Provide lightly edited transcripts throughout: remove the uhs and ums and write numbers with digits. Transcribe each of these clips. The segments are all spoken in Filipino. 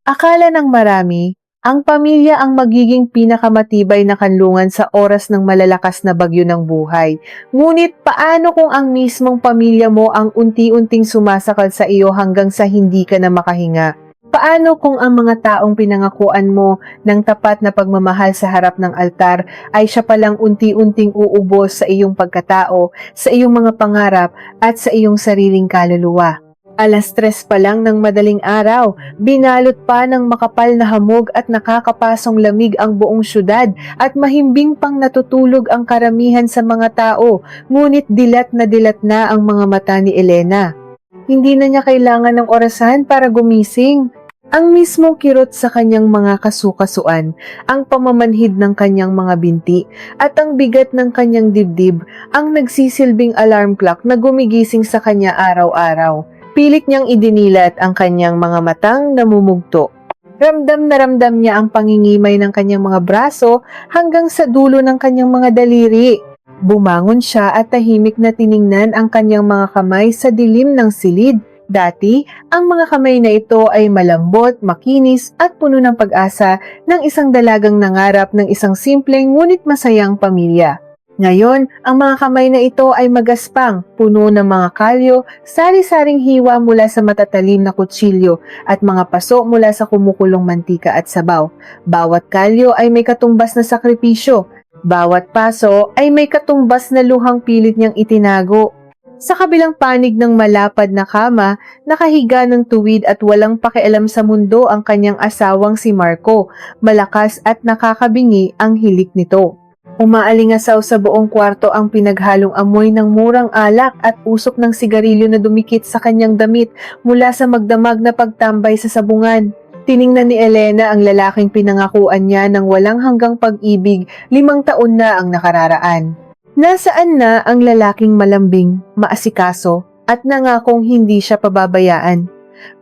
Akala ng marami, ang pamilya ang magiging pinakamatibay na kanlungan sa oras ng malalakas na bagyo ng buhay. Ngunit paano kung ang mismong pamilya mo ang unti-unting sumasakal sa iyo hanggang sa hindi ka na makahinga? Paano kung ang mga taong pinangakuan mo ng tapat na pagmamahal sa harap ng altar ay siya palang unti-unting uubos sa iyong pagkatao, sa iyong mga pangarap at sa iyong sariling kaluluwa? 3:00 pa lang ng madaling araw, binalot pa ng makapal na hamog at nakakapasong lamig ang buong syudad at mahimbing pang natutulog ang karamihan sa mga tao, ngunit dilat na ang mga mata ni Elena. Hindi na niya kailangan ng orasan para gumising. Ang mismong kirot sa kanyang mga kasukasuan, ang pamamanhid ng kanyang mga binti, at ang bigat ng kanyang dibdib ang nagsisilbing alarm clock na gumigising sa kanya araw-araw. Pilit niyang idinilat ang kanyang mga matang namumugto. Ramdam na ramdam niya ang pangingimay ng kanyang mga braso hanggang sa dulo ng kanyang mga daliri. Bumangon siya at tahimik na tiningnan ang kanyang mga kamay sa dilim ng silid. Dati, ang mga kamay na ito ay malambot, makinis at puno ng pag-asa ng isang dalagang nangarap ng isang simpleng ngunit masayang pamilya. Ngayon, ang mga kamay na ito ay magaspang, puno ng mga kalyo, sari-saring hiwa mula sa matatalim na kutsilyo at mga paso mula sa kumukulong mantika at sabaw. Bawat kalyo ay may katumbas na sakripisyo. Bawat paso ay may katumbas na luhang pilit niyang itinago. Sa kabilang panig ng malapad na kama, nakahiga ng tuwid at walang pakialam sa mundo ang kanyang asawang si Marco. Malakas at nakakabingi ang hilik nito. Umaalingasaw sa buong kwarto ang pinaghalong amoy ng murang alak at usok ng sigarilyo na dumikit sa kanyang damit mula sa magdamag na pagtambay sa sabungan. Tiningnan ni Elena ang lalaking pinangakuan niya ng walang hanggang pag-ibig, 5 taon na ang nakararaan. Nasaan na ang lalaking malambing, maasikaso, at nangakong hindi siya pababayaan?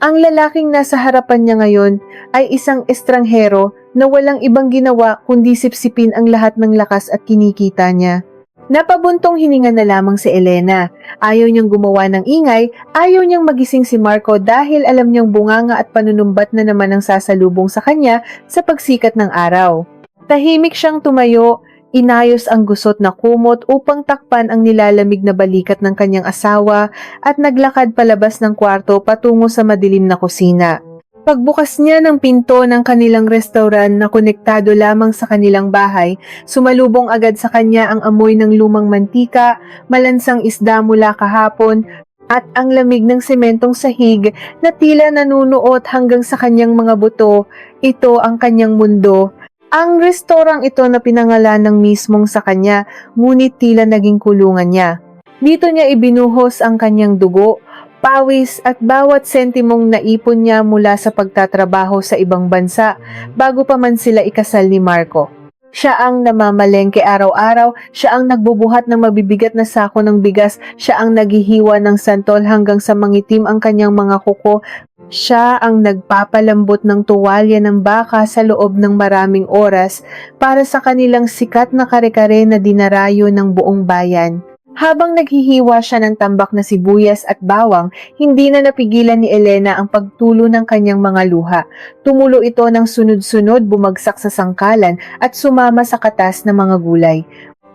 Ang lalaking nasa harapan niya ngayon ay isang estranghero na walang ibang ginawa kundi sipsipin ang lahat ng lakas at kinikita niya. Napabuntong hininga na lamang si Elena. Ayaw niyang gumawa ng ingay, ayaw niyang magising si Marco dahil alam niyang bunganga at panunumbat na naman ang sasalubong sa kanya sa pagsikat ng araw. Tahimik siyang tumayo, inayos ang gusot na kumot upang takpan ang nilalamig na balikat ng kanyang asawa at naglakad palabas ng kwarto patungo sa madilim na kusina. Pagbukas niya ng pinto ng kanilang restaurant na konektado lamang sa kanilang bahay, sumalubong agad sa kanya ang amoy ng lumang mantika, malansang isda mula kahapon, at ang lamig ng sementong sahig na tila nanunuot hanggang sa kanyang mga buto. Ito ang kanyang mundo. Ang restorang ito na pinangalan ng mismong sa kanya, ngunit tila naging kulungan niya. Dito niya ibinuhos ang kanyang dugo, pawis at bawat sentimong naipon niya mula sa pagtatrabaho sa ibang bansa bago pa man sila ikasal ni Marco. Siya ang namamalengke araw-araw, siya ang nagbubuhat ng mabibigat na sako ng bigas, siya ang naghihiwa ng santol hanggang sa mangitim ang kanyang mga kuko, siya ang nagpapalambot ng tuwalya ng baka sa loob ng maraming oras para sa kanilang sikat na kare-kare na dinarayo ng buong bayan. Habang naghihiwa siya ng tambak na sibuyas at bawang, hindi na napigilan ni Elena ang pagtulo ng kanyang mga luha. Tumulo ito ng sunod-sunod, bumagsak sa sangkalan at sumama sa katas ng mga gulay.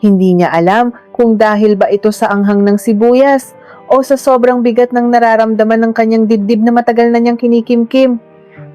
Hindi niya alam kung dahil ba ito sa anghang ng sibuyas o sa sobrang bigat ng nararamdaman ng kanyang dibdib na matagal na niyang kinikimkim.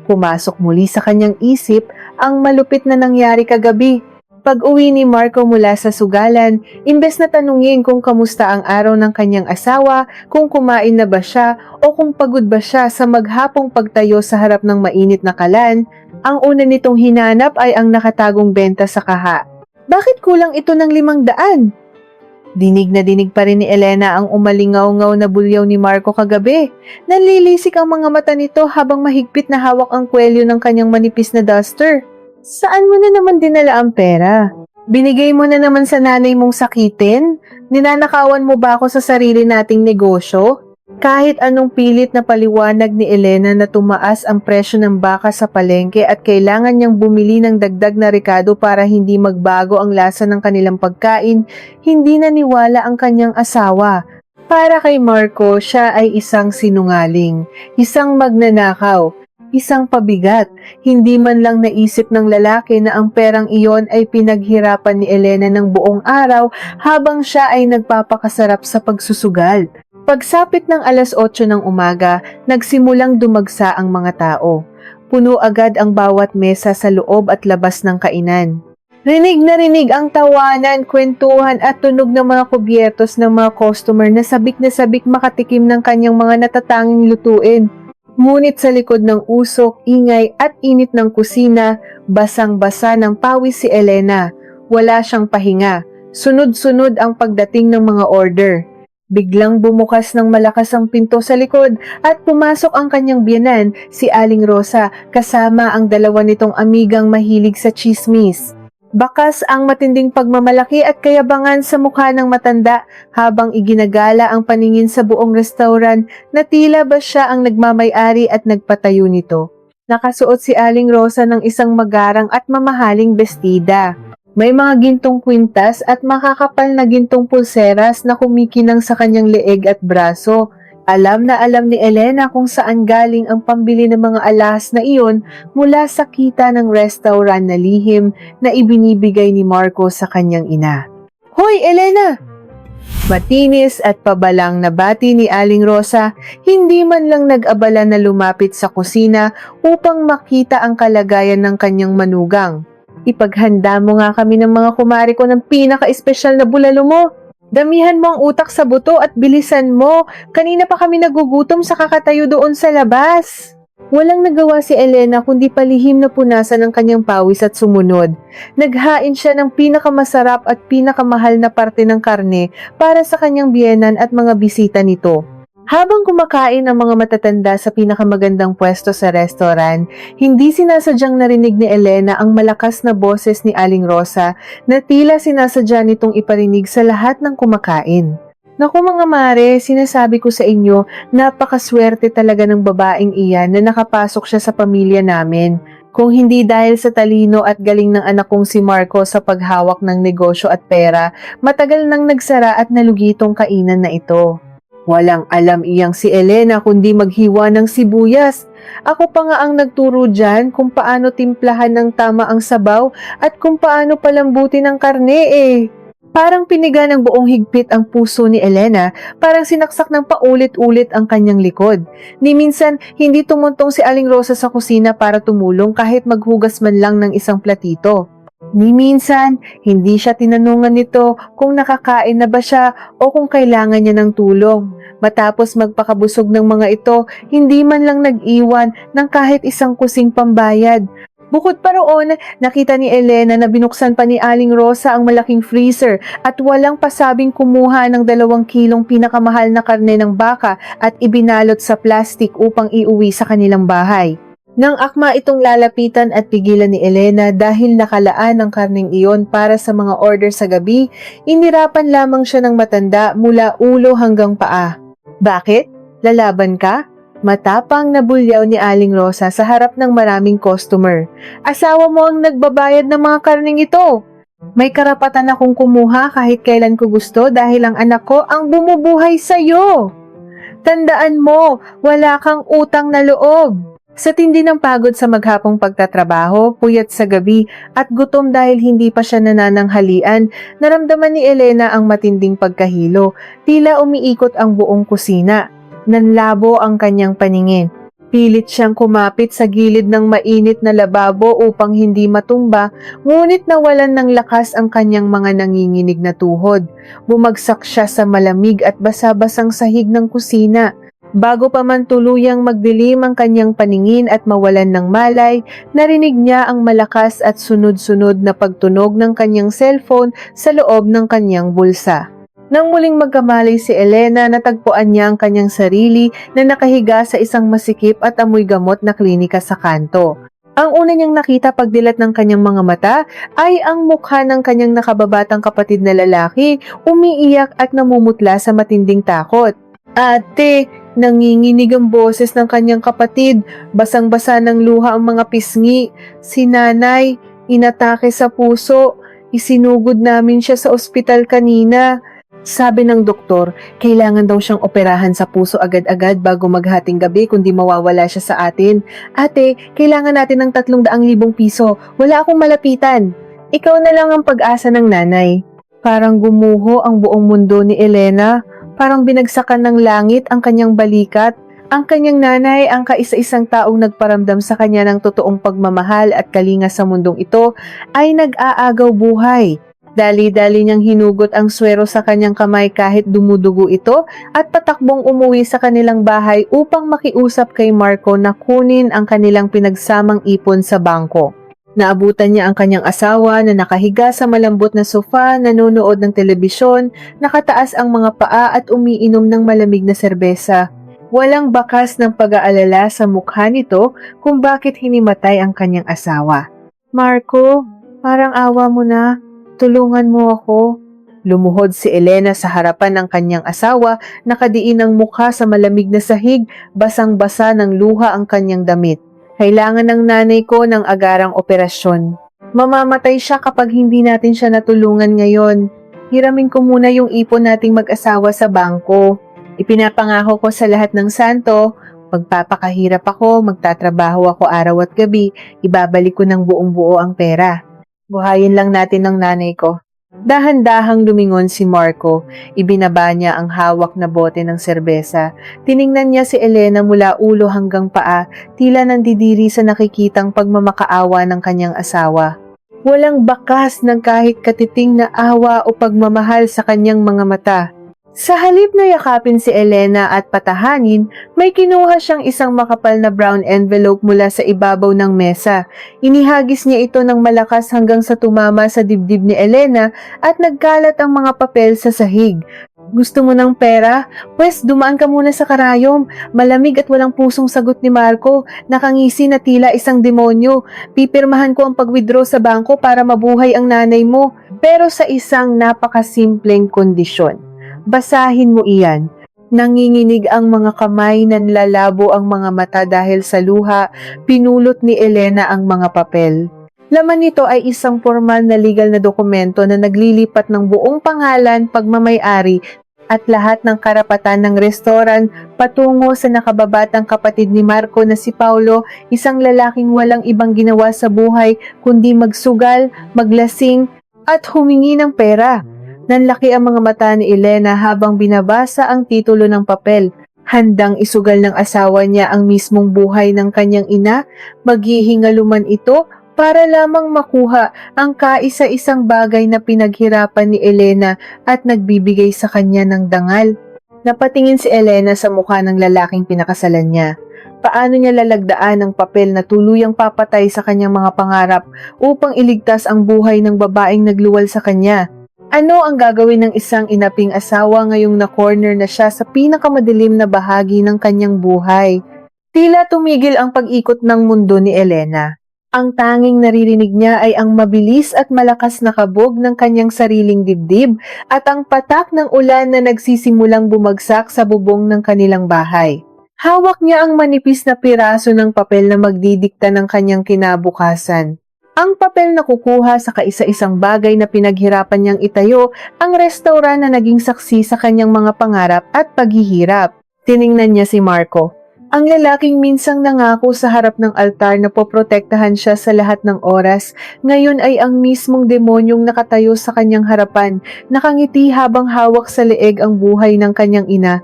Pumasok muli sa kanyang isip ang malupit na nangyari kagabi. Pag-uwi ni Marco mula sa sugalan, imbes na tanungin kung kamusta ang araw ng kanyang asawa, kung kumain na ba siya o kung pagod ba siya sa maghapong pagtayo sa harap ng mainit na kalan, ang una nitong hinanap ay ang nakatagong benta sa kaha. Bakit kulang ito ng 500? Dinig na dinig pa rin ni Elena ang umalingaw-ngaw na bulyaw ni Marco kagabi. Nanlilisik ang mga mata nito habang mahigpit na hawak ang kwelyo ng kanyang manipis na duster. Saan mo na naman dinala ang pera? Binigay mo na naman sa nanay mong sakitin? Ninanakawan mo ba ako sa sarili nating negosyo? Kahit anong pilit na paliwanag ni Elena na tumaas ang presyo ng baka sa palengke at kailangan niyang bumili ng dagdag na rekado para hindi magbago ang lasa ng kanilang pagkain, hindi naniwala ang kanyang asawa. Para kay Marco, siya ay isang sinungaling, isang magnanakaw, Isang pabigat, hindi man lang naisip ng lalaki na ang perang iyon ay pinaghirapan ni Elena ng buong araw habang siya ay nagpapakasarap sa pagsusugal. Pagsapit ng alas 8 ng umaga, nagsimulang dumagsa ang mga tao. Puno agad ang bawat mesa sa loob at labas ng kainan. Rinig na rinig ang tawanan, kwentuhan at tunog ng mga kubyertos ng mga customer na sabik makatikim ng kanyang mga natatanging lutuin. Ngunit sa likod ng usok, ingay at init ng kusina, basang-basa ng pawis si Elena. Wala siyang pahinga. Sunod-sunod ang pagdating ng mga order. Biglang bumukas ng malakas ang pinto sa likod at pumasok ang kanyang biyenan, si Aling Rosa, kasama ang dalawa nitong amigang mahilig sa chismis. Bakas ang matinding pagmamalaki at kayabangan sa mukha ng matanda habang iginagala ang paningin sa buong restaurant na tila ba siya ang nagmamay-ari at nagpatayo nito. Nakasuot si Aling Rosa ng isang magarang at mamahaling bestida. May mga gintong kwintas at makakapal na gintong pulseras na kumikinang sa kanyang leeg at braso. Alam na alam ni Elena kung saan galing ang pambili ng mga alahas na iyon mula sa kita ng restaurant na lihim na ibinibigay ni Marco sa kanyang ina. "Hoy, Elena!" Matinis at pabalang na bati ni Aling Rosa, hindi man lang nag-abala na lumapit sa kusina upang makita ang kalagayan ng kanyang manugang. "Ipaghanda mo nga kami ng mga kumari ko ng pinaka-espesyal na bulalo mo. Damihan mo ang utak sa buto at bilisan mo. Kanina pa kami nagugutom sa kakatayo doon sa labas." Walang nagawa si Elena kundi palihim na punasan ang kanyang pawis at sumunod. Naghain siya ng pinakamasarap at pinakamahal na parte ng karne para sa kanyang biyenan at mga bisita nito. Habang kumakain ang mga matatanda sa pinakamagandang pwesto sa restaurant, hindi sinasadyang narinig ni Elena ang malakas na boses ni Aling Rosa na tila sinasadya nitong iparinig sa lahat ng kumakain. "Naku mga mare, sinasabi ko sa inyo, napakaswerte talaga ng babaeng iyan na nakapasok siya sa pamilya namin. Kung hindi dahil sa talino at galing ng anak kong si Marco sa paghawak ng negosyo at pera, matagal nang nagsara at nalugi itong kainan na ito." Walang alam iyang si Elena kundi maghiwa ng sibuyas. "Ako pa nga ang nagturo dyan kung paano timplahan ng tama ang sabaw at kung paano palambutin ang karne eh." Parang piniga ng buong higpit ang puso ni Elena, parang sinaksak ng paulit-ulit ang kanyang likod. Ni minsan, hindi tumuntong si Aling Rosa sa kusina para tumulong kahit maghugas man lang ng isang platito. Ni minsan, hindi siya tinanungan nito kung nakakain na ba siya o kung kailangan niya ng tulong. Matapos magpakabusog ng mga ito, hindi man lang nag-iwan ng kahit isang kusing pambayad. Bukod pa roon, nakita ni Elena na binuksan pa ni Aling Rosa ang malaking freezer at walang pasabing kumuha ng 2 kilong pinakamahal na karne ng baka at ibinalot sa plastic upang iuwi sa kanilang bahay. Nang akma itong lalapitan at pigilan ni Elena dahil nakalaan ang karneng iyon para sa mga order sa gabi, inirapan lamang siya ng matanda mula ulo hanggang paa. "Bakit? Lalaban ka?" Matapang na bulyaw ni Aling Rosa sa harap ng maraming customer. "Asawa mo ang nagbabayad ng mga karneng ito. May karapatan akong kumuha kahit kailan ko gusto dahil ang anak ko ang bumubuhay sa'yo. Tandaan mo, wala kang utang na loob." Sa tindi ng pagod sa maghapong pagtatrabaho, puyat sa gabi at gutom dahil hindi pa siya nanananghalian, naramdaman ni Elena ang matinding pagkahilo. Tila umiikot ang buong kusina. Nanlabo ang kanyang paningin. Pilit siyang kumapit sa gilid ng mainit na lababo upang hindi matumba, ngunit nawalan ng lakas ang kanyang mga nanginginig na tuhod. Bumagsak siya sa malamig at basa-basang sahig ng kusina. Bago pa man tuluyang magdilim ang kanyang paningin at mawalan ng malay, narinig niya ang malakas at sunod-sunod na pagtunog ng kanyang cellphone sa loob ng kanyang bulsa. Nang muling magkamalay si Elena, natagpuan niya ang kanyang sarili na nakahiga sa isang masikip at amoy gamot na klinika sa kanto. Ang una niyang nakita pagdilat ng kanyang mga mata ay ang mukha ng kanyang nakababatang kapatid na lalaki, umiiyak at namumutla sa matinding takot. "Ate!" Nanginginig ang boses ng kanyang kapatid, basang-basa ng luha ang mga pisngi. "Si nanay, inatake sa puso. Isinugod namin siya sa ospital kanina." Sabi ng doktor, kailangan daw siyang operahan sa puso agad-agad bago maghating gabi kundi mawawala siya sa atin. Ate, kailangan natin ng 300,000 piso. Wala akong malapitan. Ikaw na lang ang pag-asa ng nanay. Parang gumuho ang buong mundo ni Elena. Parang binagsakan ng langit ang kanyang balikat. Ang kanyang nanay, ang kaisa-isang taong nagparamdam sa kanya ng totoong pagmamahal at kalinga sa mundong ito, ay nag-aagaw buhay. Dali-dali niyang hinugot ang swero sa kanyang kamay kahit dumudugo ito at patakbong umuwi sa kanilang bahay upang makiusap kay Marco na kunin ang kanilang pinagsamang ipon sa bangko. Naabutan niya ang kanyang asawa na nakahiga sa malambot na sofa, nanonood ng telebisyon, nakataas ang mga paa at umiinom ng malamig na serbesa. Walang bakas ng pag-aalala sa mukha nito kung bakit hinimatay ang kanyang asawa. Marco, parang awa mo na. Tulungan mo ako. Lumuhod si Elena sa harapan ng kanyang asawa, nakadiin ang mukha sa malamig na sahig, basang-basa ng luha ang kanyang damit. Kailangan ng nanay ko ng agarang operasyon. Mamamatay siya kapag hindi natin siya natulungan ngayon. Hiramin ko muna yung ipon nating mag-asawa sa bangko. Ipinapangako ko sa lahat ng santo, magpapakahirap ako, magtatrabaho ako araw at gabi, ibabalik ko ng buong buo ang pera. Buhayin lang natin ng nanay ko. Dahan-dahang lumingon si Marco. Ibinaba niya ang hawak na bote ng serbesa. Tiningnan niya si Elena mula ulo hanggang paa, tila nandidiri sa nakikitang pagmamakaawa ng kanyang asawa. Walang bakas ng kahit katiting na awa o pagmamahal sa kanyang mga mata. Sa halip na yakapin si Elena at patahanin, may kinuha siyang isang makapal na brown envelope mula sa ibabaw ng mesa. Inihagis niya ito ng malakas hanggang sa tumama sa dibdib ni Elena at nagkalat ang mga papel sa sahig. Gusto mo ng pera? Pwes, dumaan ka muna sa karayom. Malamig at walang pusong sagot ni Marco. Nakangisi na tila isang demonyo. Pipirmahan ko ang pag-withdraw sa bangko para mabuhay ang nanay mo. Pero sa isang napakasimpleng kondisyon. Basahin mo iyan. Nanginginig ang mga kamay, nanlalabo ang mga mata dahil sa luha, pinulot ni Elena ang mga papel. Laman nito ay isang formal na legal na dokumento na naglilipat ng buong pangalan, pagmamay-ari at lahat ng karapatan ng restoran patungo sa nakababatang kapatid ni Marco na si Paulo, isang lalaking walang ibang ginawa sa buhay kundi magsugal, maglasing at humingi ng pera. Nanlaki ang mga mata ni Elena habang binabasa ang titulo ng papel. Handang isugal ng asawa niya ang mismong buhay ng kanyang ina, maghihingaluman ito para lamang makuha ang kaisa-isang bagay na pinaghirapan ni Elena at nagbibigay sa kanya ng dangal. Napatingin si Elena sa mukha ng lalaking pinakasalan niya. Paano niya lalagdaan ang papel na tuluyang papatay sa kanyang mga pangarap upang iligtas ang buhay ng babaeng nagluwal sa kanya? Ano ang gagawin ng isang inaping asawa ngayong na-corner na siya sa pinakamadilim na bahagi ng kanyang buhay? Tila tumigil ang pag-ikot ng mundo ni Elena. Ang tanging naririnig niya ay ang mabilis at malakas na kabog ng kanyang sariling dibdib at ang patak ng ulan na nagsisimulang bumagsak sa bubong ng kanilang bahay. Hawak niya ang manipis na piraso ng papel na magdidikta ng kanyang kinabukasan. Ang papel na kukuha sa kaisa-isang bagay na pinaghirapan niyang itayo ang restaurant na naging saksi sa kanyang mga pangarap at paghihirap. Tiningnan niya si Marco. Ang lalaking minsang nangako sa harap ng altar na poprotektahan siya sa lahat ng oras, ngayon ay ang mismong demonyong nakatayo sa kanyang harapan, nakangiti habang hawak sa leeg ang buhay ng kanyang ina.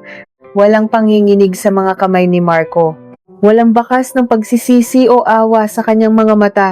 Walang panginginig sa mga kamay ni Marco. Walang bakas ng pagsisisi o awa sa kanyang mga mata.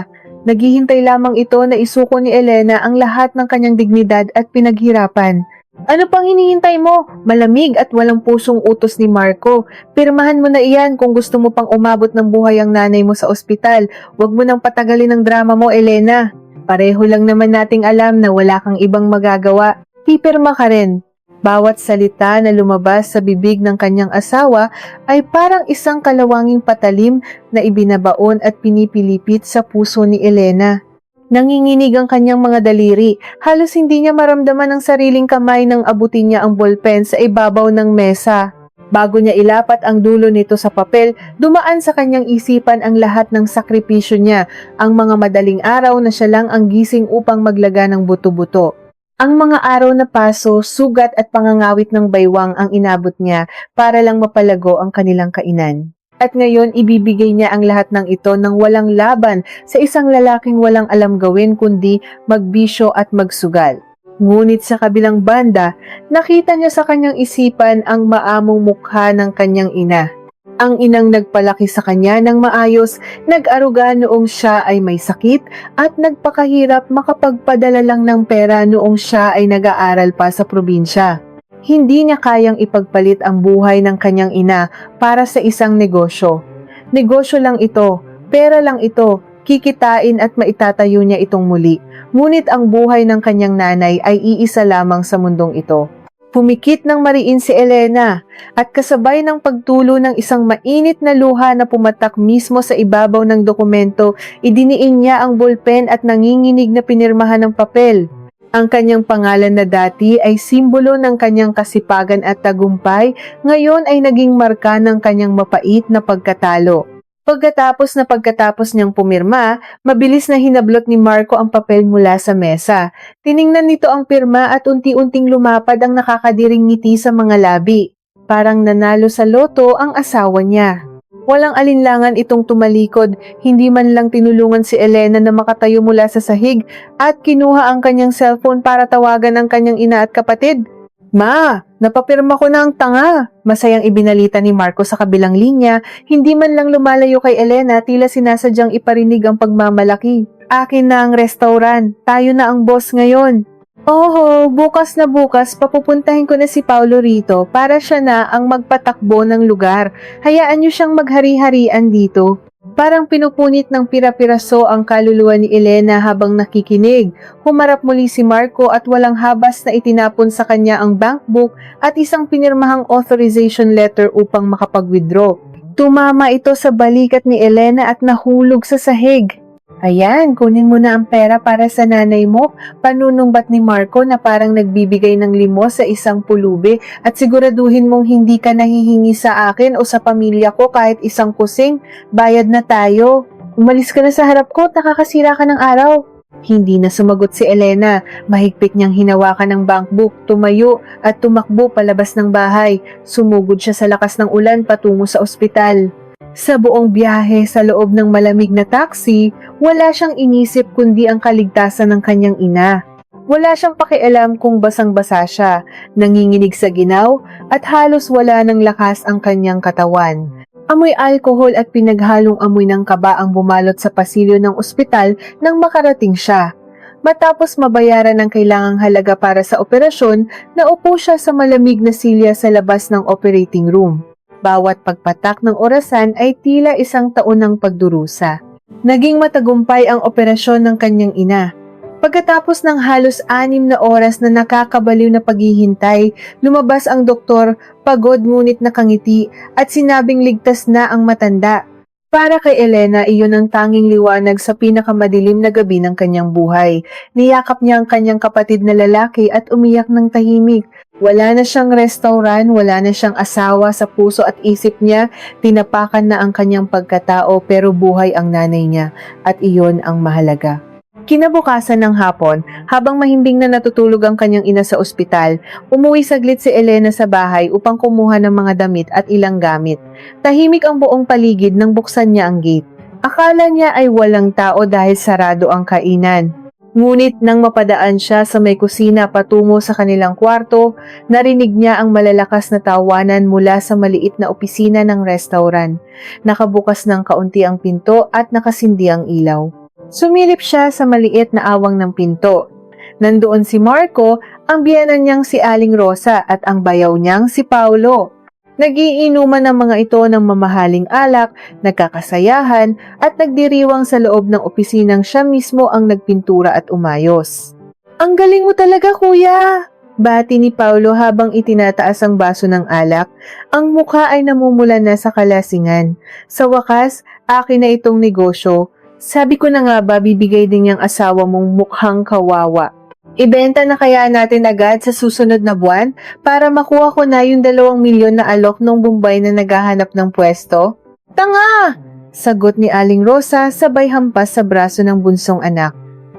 Naghihintay lamang ito na isuko ni Elena ang lahat ng kanyang dignidad at pinaghirapan. Ano pang hinihintay mo? Malamig at walang pusong utos ni Marco. Pirmahan mo na iyan kung gusto mo pang umabot ng buhay ang nanay mo sa ospital. Huwag mo nang patagalin ang drama mo, Elena. Pareho lang naman nating alam na wala kang ibang magagawa. Pipirma ka rin. Bawat salita na lumabas sa bibig ng kanyang asawa ay parang isang kalawanging patalim na ibinabaon at pinipilipit sa puso ni Elena. Nanginginig ang kanyang mga daliri, halos hindi niya maramdaman ang sariling kamay nang abutin niya ang ballpen sa ibabaw ng mesa. Bago niya ilapat ang dulo nito sa papel, dumaan sa kanyang isipan ang lahat ng sakripisyo niya, ang mga madaling araw na siya lang ang gising upang maglaga ng buto-buto. Ang mga araw na paso, sugat at pangangawit ng baywang ang inabot niya para lang mapalago ang kanilang kainan. At ngayon ibibigay niya ang lahat ng ito ng walang laban sa isang lalaking walang alam gawin kundi magbisyo at magsugal. Ngunit sa kabilang banda, nakita niya sa kanyang isipan ang maamong mukha ng kanyang ina. Ang inang nagpalaki sa kanya ng maayos, nag-aruga noong siya ay may sakit at nagpakahirap makapagpadala lang ng pera noong siya ay nag-aaral pa sa probinsya. Hindi niya kayang ipagpalit ang buhay ng kanyang ina para sa isang negosyo. Negosyo lang ito, pera lang ito, kikitain at maitatayo niya itong muli. Ngunit ang buhay ng kanyang nanay ay iisa lamang sa mundong ito. Pumikit ng mariin si Elena at kasabay ng pagtulo ng isang mainit na luha na pumatak mismo sa ibabaw ng dokumento, idiniin niya ang ballpen at nanginginig na pinirmahan ng papel. Ang kanyang pangalan na dati ay simbolo ng kanyang kasipagan at tagumpay, ngayon ay naging marka ng kanyang mapait na pagkatalo. Pagkatapos niyang pumirma, mabilis na hinablot ni Marco ang papel mula sa mesa. Tiningnan nito ang pirma at unti-unting lumapad ang nakakadiring ngiti sa mga labi. Parang nanalo sa loto ang asawa niya. Walang alinlangan itong tumalikod, hindi man lang tinulungan si Elena na makatayo mula sa sahig at kinuha ang kanyang cellphone para tawagan ang kanyang ina at kapatid. "Ma, napapirma ko na ang tanga," masayang ibinalita ni Marco sa kabilang linya, hindi man lang lumalayo kay Elena, tila sinasadyang iparinig ang pagmamalaki. "Akin na ang restaurant, tayo na ang boss ngayon." "Oho, bukas na bukas papupuntahin ko na si Paulo rito para siya na ang magpatakbo ng lugar. Hayaan niyo siyang maghari-harian dito." Parang pinupunit ng pira-piraso ang kaluluwa ni Elena habang nakikinig. Humarap muli si Marco at walang habas na itinapon sa kanya ang bank book at isang pinirmahang authorization letter upang makapag-withdraw. Tumama ito sa balikat ni Elena at nahulog sa sahig. "Ayan, kunin mo na ang pera para sa nanay mo," panunumbat ni Marco na parang nagbibigay ng limos sa isang pulubi, "at siguraduhin mong hindi ka nahihingi sa akin o sa pamilya ko kahit isang kusing. Bayad na tayo. Umalis ka na sa harap ko at nakakasira ka ng araw." Hindi na sumagot si Elena. Mahigpit niyang hinawakan ng bankbook, tumayo at tumakbo palabas ng bahay. Sumugod siya sa lakas ng ulan patungo sa ospital. Sa buong biyahe sa loob ng malamig na taxi, wala siyang inisip kundi ang kaligtasan ng kanyang ina. Wala siyang pakialam kung basang-basa siya, nanginginig sa ginaw, at halos wala ng lakas ang kanyang katawan. Amoy alkohol at pinaghalong amoy ng kaba ang bumalot sa pasilyo ng ospital nang makarating siya. Matapos mabayaran ang kailangang halaga para sa operasyon, naupo siya sa malamig na silya sa labas ng operating room. Bawat pagpatak ng orasan ay tila isang taon ng pagdurusa. Naging matagumpay ang operasyon ng kanyang ina. Pagkatapos ng halos 6 na oras na nakakabaliw na paghihintay, lumabas ang doktor, pagod ngunit nakangiti, at sinabing ligtas na ang matanda. Para kay Elena, iyon ang tanging liwanag sa pinakamadilim na gabi ng kanyang buhay. Niyakap niya ang kanyang kapatid na lalaki at umiyak ng tahimik. Wala na siyang restaurant, wala na siyang asawa, sa puso at isip niya, tinapakan na ang kanyang pagkatao pero buhay ang nanay niya at iyon ang mahalaga. Kinabukasan ng hapon, habang mahimbing na natutulog ang kanyang ina sa ospital, umuwi saglit si Elena sa bahay upang kumuha ng mga damit at ilang gamit. Tahimik ang buong paligid nang buksan niya ang gate. Akala niya ay walang tao dahil sarado ang kainan. Ngunit nang mapadaan siya sa may kusina patungo sa kanilang kwarto, narinig niya ang malalakas na tawanan mula sa maliit na opisina ng restaurant. Nakabukas ng kaunti ang pinto at nakasindi ang ilaw. Sumilip siya sa maliit na awang ng pinto. Nandoon si Marco, ang biyenan niyang si Aling Rosa at ang bayaw niyang si Paulo. Nagiinuman ng mga ito ng mamahaling alak, nagkakasayahan at nagdiriwang sa loob ng opisinang siya mismo ang nagpintura at umayos. "Ang galing mo talaga, kuya!" bati ni Paulo habang itinataas ang baso ng alak. Ang mukha ay namumula na sa kalasingan. "Sa wakas, akin na itong negosyo. Sabi ko na nga ba bibigay din niyang asawa mong mukhang kawawa. Ibenta na kaya natin agad sa susunod na buwan para makuha ko na yung 2 milyon na alok ng Bombay na naghahanap ng pwesto?" "Tanga!" sagot ni Aling Rosa sabay hampas sa braso ng bunsong anak.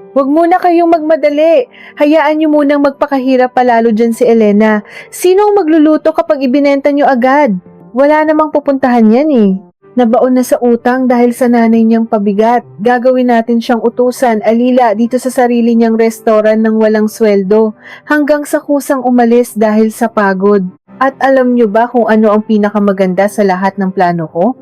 Huwag muna kayong magmadali. Hayaan niyo munang magpakahirap palalo dyan si Elena. Sino ang magluluto kapag ibinenta niyo agad? Wala namang pupuntahan yan eh. Nabaon na sa utang dahil sa nanay niyang pabigat. Gagawin natin siyang utusan, alila, dito sa sarili niyang restaurant ng walang sweldo. Hanggang sa kusang umalis dahil sa pagod. At alam niyo ba kung ano ang pinakamaganda sa lahat ng plano ko?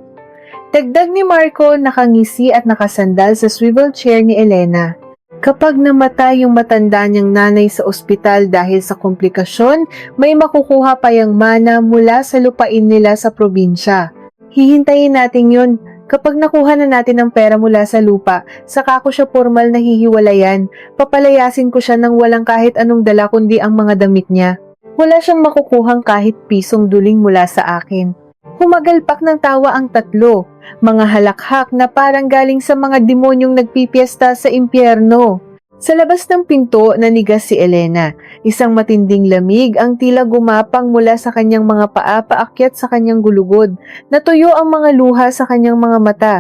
Dagdag ni Marco, nakangisi at nakasandal sa swivel chair ni Elena. Kapag namatay yung matanda niyang nanay sa ospital dahil sa komplikasyon, may makukuha pa yung mana mula sa lupain nila sa probinsya. Hihintayin natin yun. Kapag nakuha na natin ang pera mula sa lupa, saka ko siya formal na hihiwalayan. Papalayasin ko siya ng walang kahit anong dala kundi ang mga damit niya. Wala siyang makukuhang kahit pisong duling mula sa akin. Humagalpak ng tawa ang tatlo. Mga halakhak na parang galing sa mga demonyong nagpipiesta sa impyerno. Sa labas ng pinto, nanigas si Elena. Isang matinding lamig ang tila gumapang mula sa kanyang mga paa paakyat sa kanyang gulugod. Natuyo ang mga luha sa kanyang mga mata.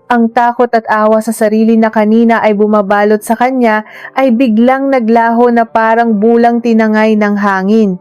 Ang takot at awa sa sarili na kanina ay bumabalot sa kanya ay biglang naglaho na parang bulang tinangay ng hangin.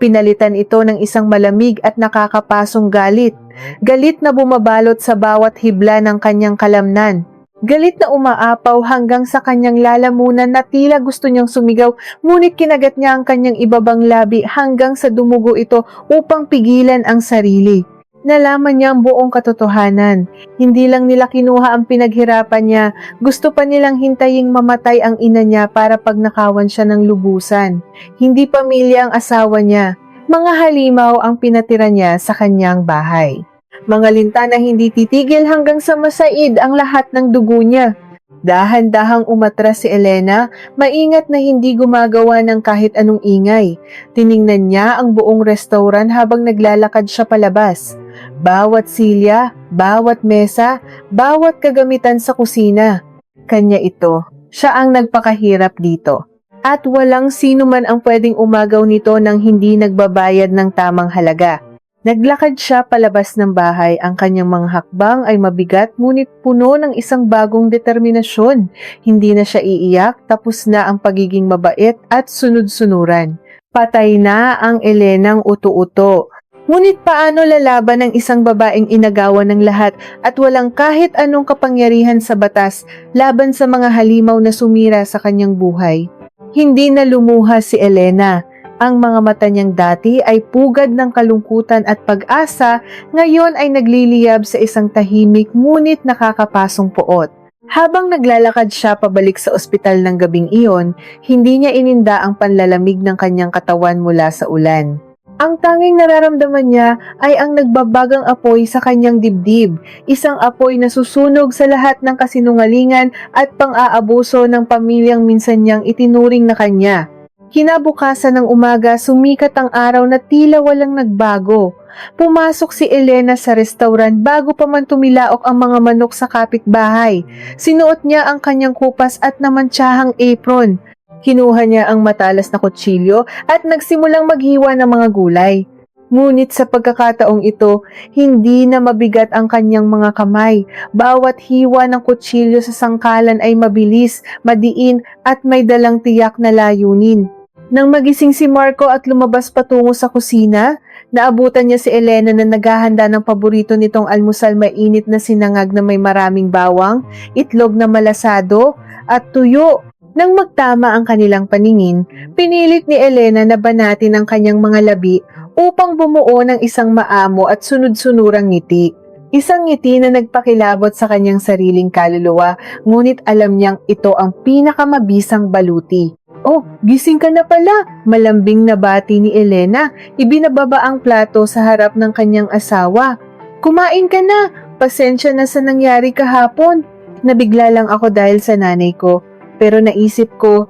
Pinalitan ito ng isang malamig at nakakapasong galit. Galit na bumabalot sa bawat hibla ng kanyang kalamnan. Galit na umaapaw hanggang sa kanyang lalamunan na tila gusto niyang sumigaw, ngunit kinagat niya ang kanyang ibabang labi hanggang sa dumugo ito upang pigilan ang sarili. Nalaman niya ang buong katotohanan. Hindi lang nila kinuha ang pinaghirapan niya, gusto pa nilang hintaying mamatay ang ina niya para pagnakawan siya ng lubusan. Hindi pamilya ang asawa niya. Mga halimaw ang pinatira niya sa kanyang bahay. Mga linta na hindi titigil hanggang sa masaid ang lahat ng dugo niya. Dahan-dahang umatras si Elena, maingat na hindi gumagawa ng kahit anong ingay. Tiningnan niya ang buong restaurant habang naglalakad siya palabas. Bawat silya, bawat mesa, bawat kagamitan sa kusina. Kanya ito. Siya ang nagpakahirap dito. At walang sino man ang pwedeng umagaw nito nang hindi nagbabayad ng tamang halaga. Naglakad siya palabas ng bahay. Ang kanyang mga hakbang ay mabigat ngunit puno ng isang bagong determinasyon. Hindi na siya iiyak, tapos na ang pagiging mabait at sunod-sunuran. Patay na ang Elenang uto-uto. Ngunit paano lalaban ng isang babaeng inagawan ng lahat at walang kahit anong kapangyarihan sa batas laban sa mga halimaw na sumira sa kanyang buhay? Hindi na lumuha si Elena. Ang mga mata niyang dati ay pugad ng kalungkutan at pag-asa, ngayon ay nagliliyab sa isang tahimik ngunit nakakapasong poot. Habang naglalakad siya pabalik sa ospital ng gabing iyon, hindi niya ininda ang panlalamig ng kanyang katawan mula sa ulan. Ang tanging nararamdaman niya ay ang nagbabagang apoy sa kanyang dibdib, isang apoy na susunog sa lahat ng kasinungalingan at pang-aabuso ng pamilyang minsan niyang itinuring na kanya. Kinabukasan ng umaga, sumikat ang araw na tila walang nagbago. Pumasok si Elena sa restaurant bago pa man tumilaok ang mga manok sa kapitbahay. Sinuot niya ang kanyang kupas at namantsahang apron. Kinuha niya ang matalas na kutsilyo at nagsimulang maghiwa ng mga gulay. Ngunit sa pagkakataong ito, hindi na mabigat ang kanyang mga kamay. Bawat hiwa ng kutsilyo sa sangkalan ay mabilis, madiin at may dalang tiyak na layunin. Nang magising si Marco at lumabas patungo sa kusina, naabutan niya si Elena na naghahanda ng paborito nitong almusal, mainit na sinangag na may maraming bawang, itlog na malasado at tuyo. Nang magtama ang kanilang paningin, pinilit ni Elena na banatin ang kanyang mga labi upang bumuo ng isang maamo at sunod-sunurang ngiti. Isang ngiti na nagpakilabot sa kanyang sariling kaluluwa, ngunit alam niyang ito ang pinakamabisang baluti. "Oh, gising ka na pala," malambing na bati ni Elena, ibinababa ang plato sa harap ng kanyang asawa. "Kumain ka na, pasensya na sa nangyari kahapon. Nabigla lang ako dahil sa nanay ko. Pero naisip ko,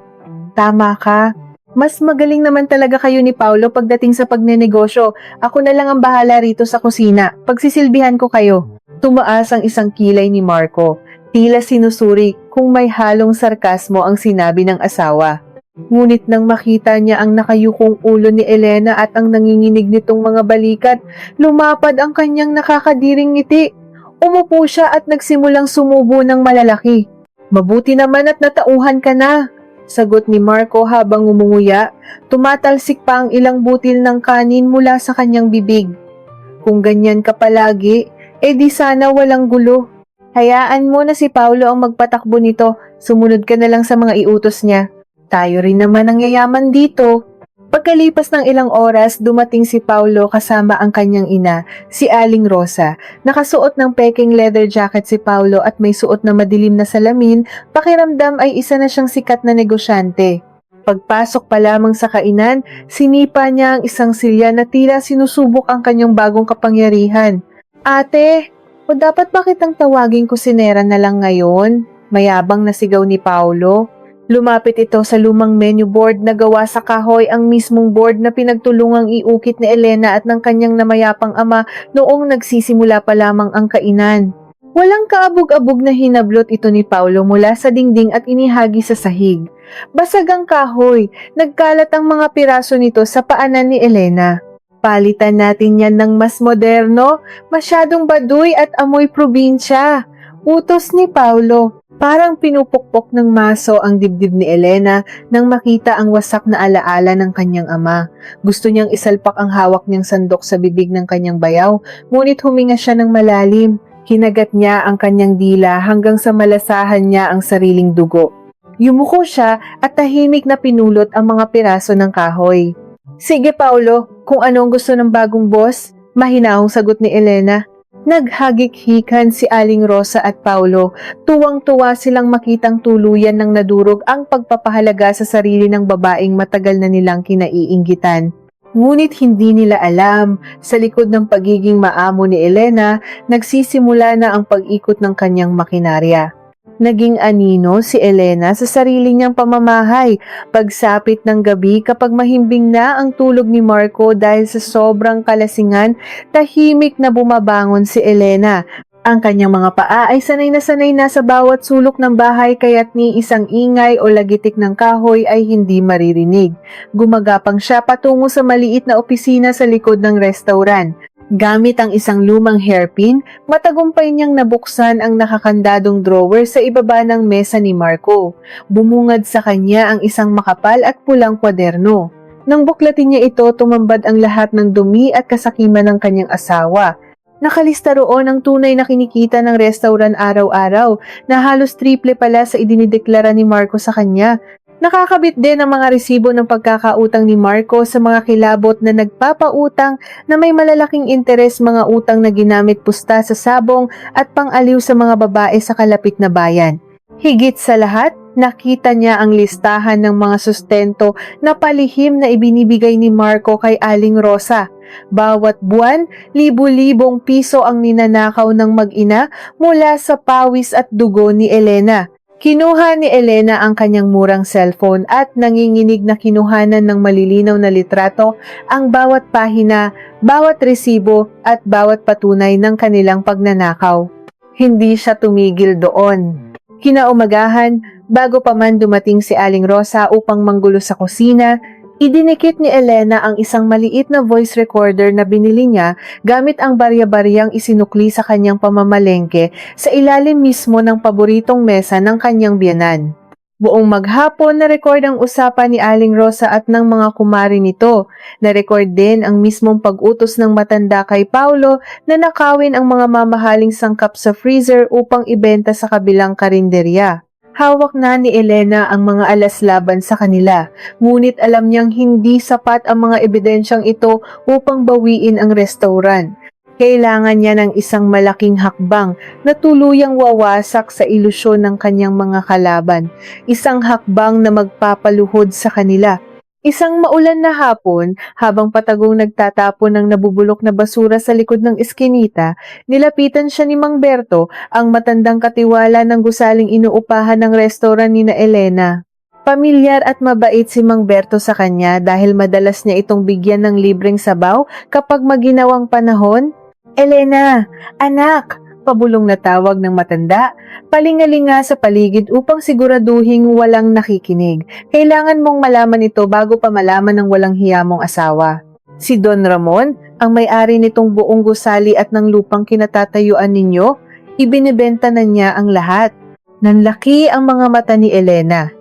tama ka. Mas magaling naman talaga kayo ni Paulo pagdating sa pagnenegosyo. Ako na lang ang bahala rito sa kusina. Pagsisilbihan ko kayo." Tumaas ang isang kilay ni Marco. Tila sinusuri kung may halong sarkasmo ang sinabi ng asawa. Ngunit nang makita niya ang nakayukong ulo ni Elena at ang nanginginig nitong mga balikat, lumapad ang kanyang nakakadiring ngiti. Umupo siya at nagsimulang sumubo ng malalaki. Mabuti naman at natauhan ka na, sagot ni Marco habang umunguya. Tumatalsik pa ang ilang butil ng kanin mula sa kanyang bibig. Kung ganyan ka palagi, di sana walang gulo. Hayaan mo na si Paulo ang magpatakbo nito, sumunod ka na lang sa mga iutos niya. Tayo rin naman ang yayaman dito. Pagkalipas ng ilang oras, dumating si Paulo kasama ang kanyang ina, si Aling Rosa. Nakasuot ng peking leather jacket si Paulo at may suot na madilim na salamin, pakiramdam ay isa na siyang sikat na negosyante. Pagpasok pa lamang sa kainan, sinipa niya ang isang silya na tila sinusubok ang kanyang bagong kapangyarihan. Ate, o dapat ba kitang tawaging kusinera na lang ngayon? Mayabang na sigaw ni Paulo. Lumapit ito sa lumang menu board na gawa sa kahoy, ang mismong board na pinagtulungang iukit ni Elena at ng kanyang namayapang ama noong nagsisimula pa lamang ang kainan. Walang kaabog-abog na hinablot ito ni Paulo mula sa dingding at inihagi sa sahig. Basag ang kahoy, nagkalat ang mga piraso nito sa paanan ni Elena. Palitan natin yan ng mas moderno, masyadong baduy at amoy probinsya. Utos ni Paulo. Parang pinupukpok ng maso ang dibdib ni Elena nang makita ang wasak na alaala ng kanyang ama. Gusto niyang isalpak ang hawak niyang sandok sa bibig ng kanyang bayaw, ngunit huminga siya ng malalim. Kinagat niya ang kanyang dila hanggang sa malasahan niya ang sariling dugo. Yumuko siya at tahimik na pinulot ang mga piraso ng kahoy. Sige Paulo, kung ano ang gusto ng bagong boss, mahinahong sagot ni Elena. Naghagik-hikan si Aling Rosa at Paulo. Tuwang-tuwa silang makitang tuluyan ng nadurog ang pagpapahalaga sa sarili ng babaeng matagal na nilang kinaiinggitan. Ngunit hindi nila alam, sa likod ng pagiging maamo ni Elena, nagsisimula na ang pag-ikot ng kanyang makinarya. Naging anino si Elena sa sarili niyang pamamahay. Pagsapit ng gabi kapag mahimbing na ang tulog ni Marco dahil sa sobrang kalasingan, tahimik na bumabangon si Elena. Ang kanyang mga paa ay sanay na sa bawat sulok ng bahay kaya't ni isang ingay o lagitik ng kahoy ay hindi maririnig. Gumagapang siya patungo sa maliit na opisina sa likod ng restaurant. Gamit ang isang lumang hairpin, matagumpay niyang nabuksan ang nakakandadong drawer sa ibaba ng mesa ni Marco. Bumungad sa kanya ang isang makapal at pulang kwaderno. Nang buklatin niya ito, tumambad ang lahat ng dumi at kasakiman ng kanyang asawa. Nakalista roon ang tunay na kinikita ng restaurant araw-araw na halos triple pala sa idinideklara ni Marco sa kanya. Nakakabit din ang mga resibo ng pagkakautang ni Marco sa mga kilabot na nagpapautang na may malalaking interes, mga utang na ginamit pusta sa sabong at pang-aliw sa mga babae sa kalapit na bayan. Higit sa lahat, nakita niya ang listahan ng mga sustento na palihim na ibinibigay ni Marco kay Aling Rosa. Bawat buwan, libu-libong piso ang ninanakaw ng mag-ina mula sa pawis at dugo ni Elena. Kinuha ni Elena ang kanyang murang cellphone at nanginginig na kinuhanan ng malilinaw na litrato ang bawat pahina, bawat resibo at bawat patunay ng kanilang pagnanakaw. Hindi siya tumigil doon. Kinaumagahan, bago pa man dumating si Aling Rosa upang manggulo sa kusina, idinikit ni Elena ang isang maliit na voice recorder na binili niya gamit ang barya-baryang isinukli sa kanyang pamamalengke sa ilalim mismo ng paboritong mesa ng kanyang biyanan. Buong maghapon na-record ang usapan ni Aling Rosa at ng mga kumari nito. Na-record din ang mismong pag-utos ng matanda kay Paulo na nakawin ang mga mamahaling sangkap sa freezer upang ibenta sa kabilang karinderya. Hawak na ni Elena ang mga alas laban sa kanila, ngunit alam niyang hindi sapat ang mga ebidensyang ito upang bawiin ang restaurant. Kailangan niya ng isang malaking hakbang na tuluyang wawasak sa ilusyon ng kanyang mga kalaban, isang hakbang na magpapaluhod sa kanila. Isang maulan na hapon, habang patagong nagtatapon ng nabubulok na basura sa likod ng eskinita, nilapitan siya ni Mang Berto, ang matandang katiwala ng gusaling inuupahan ng restaurant ni na Elena. Pamilyar at mabait si Mang Berto sa kanya dahil madalas niya itong bigyan ng libreng sabaw kapag maginawang panahon. Elena, anak! Pabulong na tawag ng matanda, palingalinga sa paligid upang siguraduhing walang nakikinig. Kailangan mong malaman ito bago pa malaman ng walang hiya mong asawa. Si Don Ramon, ang may-ari nitong buong gusali at ng lupang kinatatayuan ninyo, ibinebenta na niya ang lahat. Nanlaki ang mga mata ni Elena.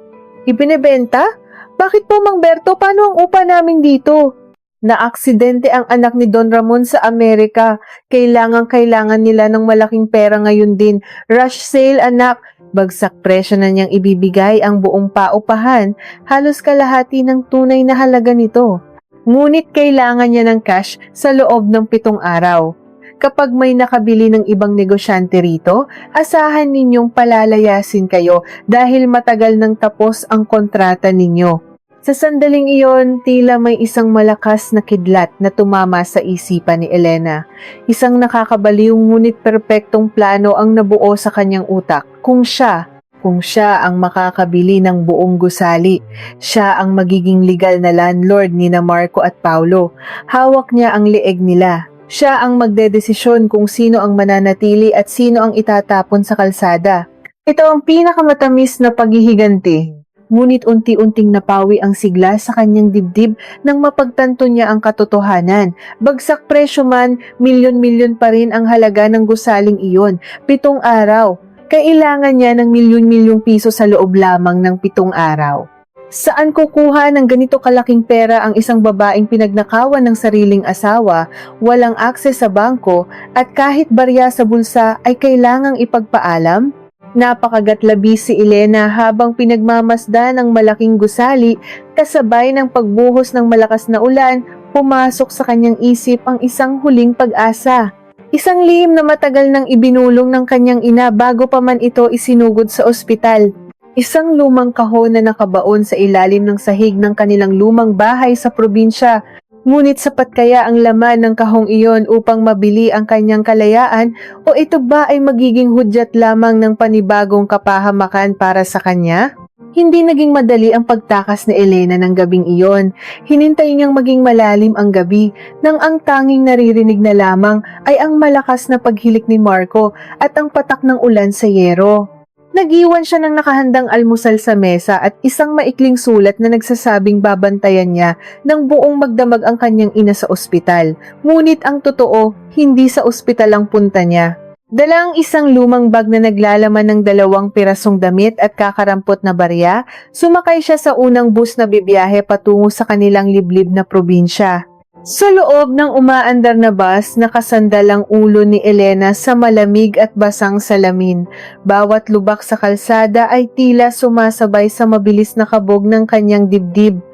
Ibinebenta? Bakit po, Mang Berto? Paano ang upa namin dito? Naaksidente ang anak ni Don Ramon sa Amerika. Kailangan nila ng malaking pera ngayon din. Rush sale, anak. Bagsak presyo na niyang ibibigay ang buong paupahan. Halos kalahati ng tunay na halaga nito. Ngunit kailangan niya ng cash sa loob ng 7 araw. Kapag may nakabili ng ibang negosyante rito, asahan ninyong palalayasin kayo dahil matagal nang tapos ang kontrata ninyo. Sa sandaling iyon, tila may isang malakas na kidlat na tumama sa isipan ni Elena. Isang nakakabaliw ngunit perpektong plano ang nabuo sa kanyang utak. Kung siya ang makakabili ng buong gusali, siya ang magiging legal na landlord ni na Marco at Paulo. Hawak niya ang leeg nila. Siya ang magdedesisyon kung sino ang mananatili at sino ang itatapon sa kalsada. Ito ang pinakamatamis na paghihiganti. Ngunit unti-unting napawi ang sigla sa kanyang dibdib nang mapagtanto niya ang katotohanan. Bagsak presyo man, milyon-milyon pa rin ang halaga ng gusaling iyon. 7 araw. Kailangan niya ng milyon-milyong piso sa loob lamang ng 7 araw. Saan kukuha ng ganito kalaking pera ang isang babaeng pinagnakawan ng sariling asawa, walang akses sa bangko, at kahit barya sa bulsa ay kailangang ipagpaalam? Napakagatlabi si Elena habang pinagmamasdan ng malaking gusali, kasabay ng pagbuhos ng malakas na ulan, pumasok sa kanyang isip ang isang huling pag-asa. Isang lihim na matagal nang ibinulong ng kanyang ina bago pa man ito isinugod sa ospital. Isang lumang kahon na nakabaon sa ilalim ng sahig ng kanilang lumang bahay sa probinsya. Ngunit sapat kaya ang laman ng kahong iyon upang mabili ang kanyang kalayaan o ito ba ay magiging hudyat lamang ng panibagong kapahamakan para sa kanya? Hindi naging madali ang pagtakas ni Elena ng gabing iyon. Hinintay niyang maging malalim ang gabi nang ang tanging naririnig na lamang ay ang malakas na paghilik ni Marco at ang patak ng ulan sa yero. Nag-iwan siya ng nakahandang almusal sa mesa at isang maikling sulat na nagsasabing babantayan niya nang buong magdamag ang kanyang ina sa ospital. Ngunit ang totoo, hindi sa ospital ang punta niya. Dala ang isang lumang bag na naglalaman ng 2 pirasong damit at kakarampot na barya, sumakay siya sa unang bus na bibiyahe patungo sa kanilang liblib na probinsya. Sa loob ng umaandar na bus, nakasandal ang ulo ni Elena sa malamig at basang salamin. Bawat lubak sa kalsada ay tila sumasabay sa mabilis na kabog ng kanyang dibdib.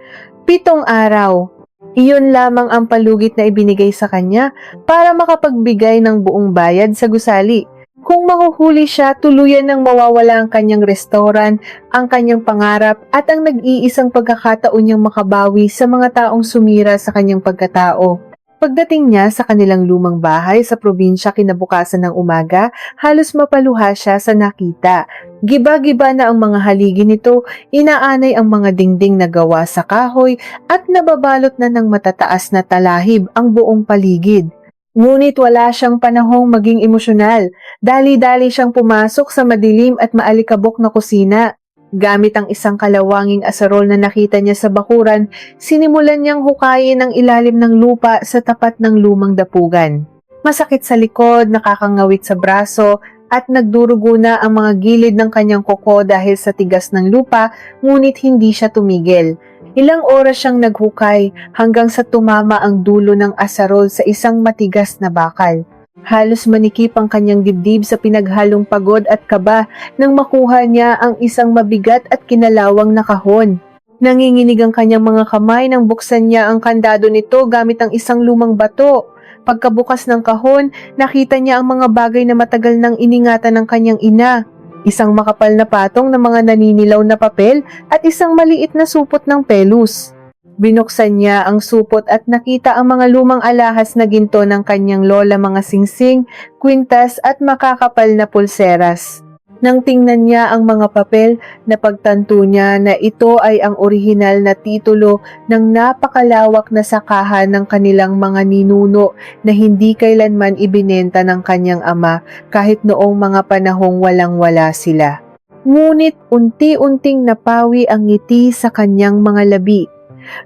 7 araw. Iyon lamang ang palugit na ibinigay sa kanya para makapagbigay ng buong bayad sa gusali. Kung mahuhuli siya, tuluyan nang mawawala ang kanyang restaurant, ang kanyang pangarap at ang nag-iisang pagkakataon niyang makabawi sa mga taong sumira sa kanyang pagkatao. Pagdating niya sa kanilang lumang bahay sa probinsya kinabukasan ng umaga, halos mapaluha siya sa nakita. Giba-giba na ang mga haligi nito, inaanay ang mga dingding na gawa sa kahoy at nababalot na ng matataas na talahib ang buong paligid. Ngunit wala siyang panahong maging emosyonal. Dali-dali siyang pumasok sa madilim at maalikabok na kusina. Gamit ang isang kalawanging asarol na nakita niya sa bakuran, sinimulan niyang hukayin ang ilalim ng lupa sa tapat ng lumang dapugan. Masakit sa likod, nakakangawit sa braso, at nagdurugo na ang mga gilid ng kanyang kuko dahil sa tigas ng lupa, ngunit hindi siya tumigil. Ilang oras siyang naghukay hanggang sa tumama ang dulo ng asarol sa isang matigas na bakal. Halos manikip ang kanyang dibdib sa pinaghalong pagod at kaba nang makuha niya ang isang mabigat at kinalawang na kahon. Nanginginig ang kanyang mga kamay nang buksan niya ang kandado nito gamit ang isang lumang bato. Pagkabukas ng kahon, nakita niya ang mga bagay na matagal nang iningatan ng kanyang ina. Isang makapal na patong ng mga naninilaw na papel at isang maliit na supot ng pelus. Binuksan niya ang supot at nakita ang mga lumang alahas na ginto ng kanyang lola, mga singsing, kwintas at makakapal na pulseras. Nang tingnan niya ang mga papel, napagtanto niya na ito ay ang orihinal na titulo ng napakalawak na sakahan ng kanilang mga ninuno na hindi kailanman ibinenta ng kanyang ama kahit noong mga panahong walang-wala sila. Ngunit unti-unting napawi ang ngiti sa kanyang mga labi.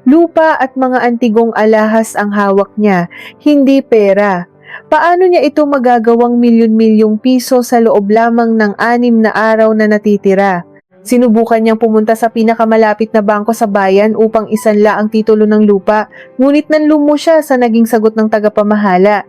Lupa at mga antigong alahas ang hawak niya, hindi pera. Paano niya ito magagawang milyon-milyong piso sa loob lamang ng 6 na araw na natitira? Sinubukan niyang pumunta sa pinakamalapit na bangko sa bayan upang isanla ang titulo ng lupa, ngunit nanlumo siya sa naging sagot ng tagapamahala.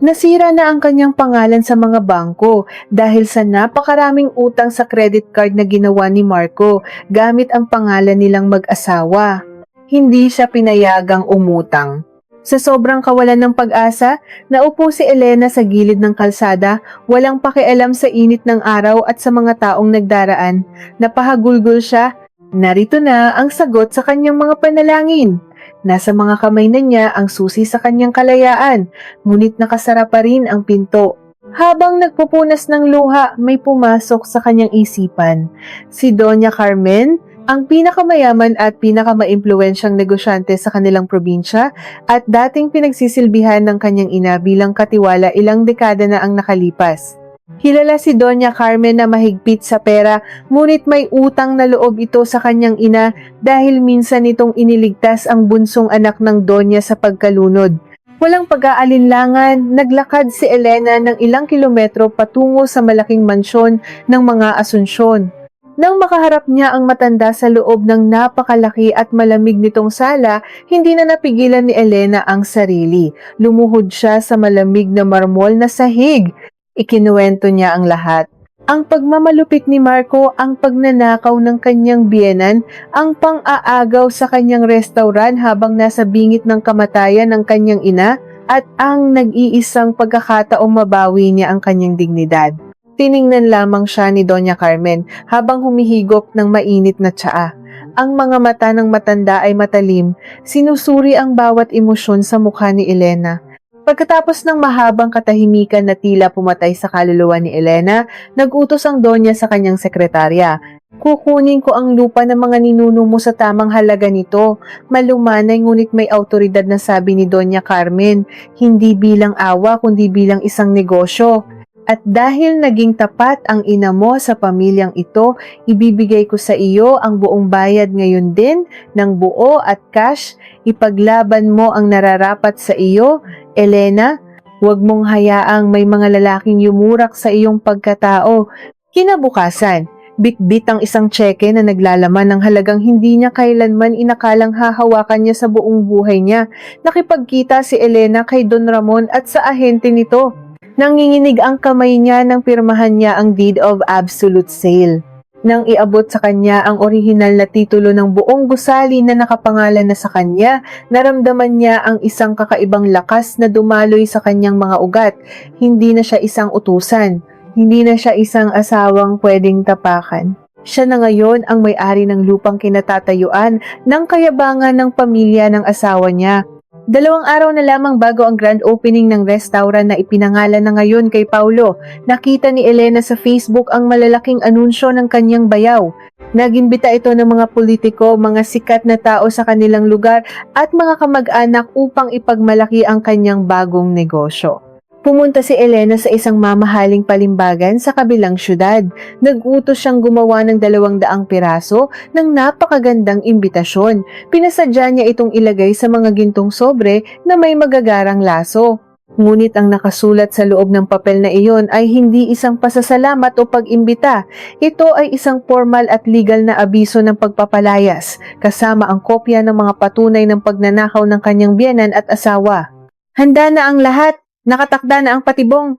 Nasira na ang kanyang pangalan sa mga bangko dahil sa napakaraming utang sa credit card na ginawa ni Marco gamit ang pangalan nilang mag-asawa. Hindi siya pinayagang umutang. Sa sobrang kawalan ng pag-asa, naupo si Elena sa gilid ng kalsada, walang pakialam sa init ng araw at sa mga taong nagdaraan. Napahagulgol siya. Narito na ang sagot sa kanyang mga panalangin. Nasa mga kamay na niya ang susi sa kanyang kalayaan, ngunit nakasara pa rin ang pinto. Habang nagpupunas ng luha, may pumasok sa kanyang isipan. Si Doña Carmen, ang pinakamayaman at pinakamaimpluwensyang negosyante sa kanilang probinsya at dating pinagsisilbihan ng kanyang ina bilang katiwala ilang dekada na ang nakalipas. Kilala si Doña Carmen na mahigpit sa pera, ngunit may utang na loob ito sa kanyang ina dahil minsan itong iniligtas ang bunsong anak ng Donya sa pagkalunod. Walang pag-aalinlangan, naglakad si Elena ng ilang kilometro patungo sa malaking mansyon ng mga Asunsyon. Nang makaharap niya ang matanda sa loob ng napakalaki at malamig nitong sala, hindi na napigilan ni Elena ang sarili. Lumuhod siya sa malamig na marmol na sahig. Ikinuwento niya ang lahat. Ang pagmamalupit ni Marco, ang pagnanakaw ng kanyang biyenan, ang pang-aagaw sa kanyang restaurant habang nasa bingit ng kamatayan ng kanyang ina, at ang nag-iisang pagkakataong mabawi niya ang kanyang dignidad. Tiningnan lamang siya ni Doña Carmen habang humihigop ng mainit na tsaa. Ang mga mata ng matanda ay matalim, sinusuri ang bawat emosyon sa mukha ni Elena. Pagkatapos ng mahabang katahimikan na tila pumatay sa kaluluwa ni Elena, nag-utos ang Donya sa kanyang sekretarya. Kukunin ko ang lupa ng mga ninuno mo sa tamang halaga nito. Malumanay ngunit may autoridad na sabi ni Doña Carmen, hindi bilang awa kundi bilang isang negosyo. At dahil naging tapat ang ina mo sa pamilyang ito, ibibigay ko sa iyo ang buong bayad ngayon din ng buo at cash. Ipaglaban mo ang nararapat sa iyo, Elena. Huwag mong hayaang may mga lalaking yumurak sa iyong pagkatao. Kinabukasan, bitbit ang isang tseke na naglalaman ng halagang hindi niya kailanman inakalang hahawakan niya sa buong buhay niya. Nakipagkita si Elena kay Don Ramon at sa ahente nito. Nanginginig ang kamay niya nang pirmahan niya ang deed of absolute sale. Nang iabot sa kanya ang orihinal na titulo ng buong gusali na nakapangalan na sa kanya, naramdaman niya ang isang kakaibang lakas na dumaloy sa kanyang mga ugat. Hindi na siya isang utusan. Hindi na siya isang asawang pwedeng tapakan. Siya na ngayon ang may-ari ng lupang kinatatayuan ng kayabangan ng pamilya ng asawa niya. 2 araw na lamang bago ang grand opening ng restaurant na ipinangalan na ngayon kay Paulo, nakita ni Elena sa Facebook ang malalaking anunsyo ng kanyang bayaw. Nagimbita ito ng mga politiko, mga sikat na tao sa kanilang lugar at mga kamag-anak upang ipagmalaki ang kanyang bagong negosyo. Pumunta si Elena sa isang mamahaling palimbagan sa kabilang syudad. Nag-utos siyang gumawa ng 200 piraso ng napakagandang imbitasyon. Pinasadya niya itong ilagay sa mga gintong sobre na may magagarang laso. Ngunit ang nakasulat sa loob ng papel na iyon ay hindi isang pasasalamat o pag-imbita. Ito ay isang formal at legal na abiso ng pagpapalayas, kasama ang kopya ng mga patunay ng pagnanakaw ng kanyang biyenan at asawa. Handa na ang lahat. Nakatakda na ang patibong.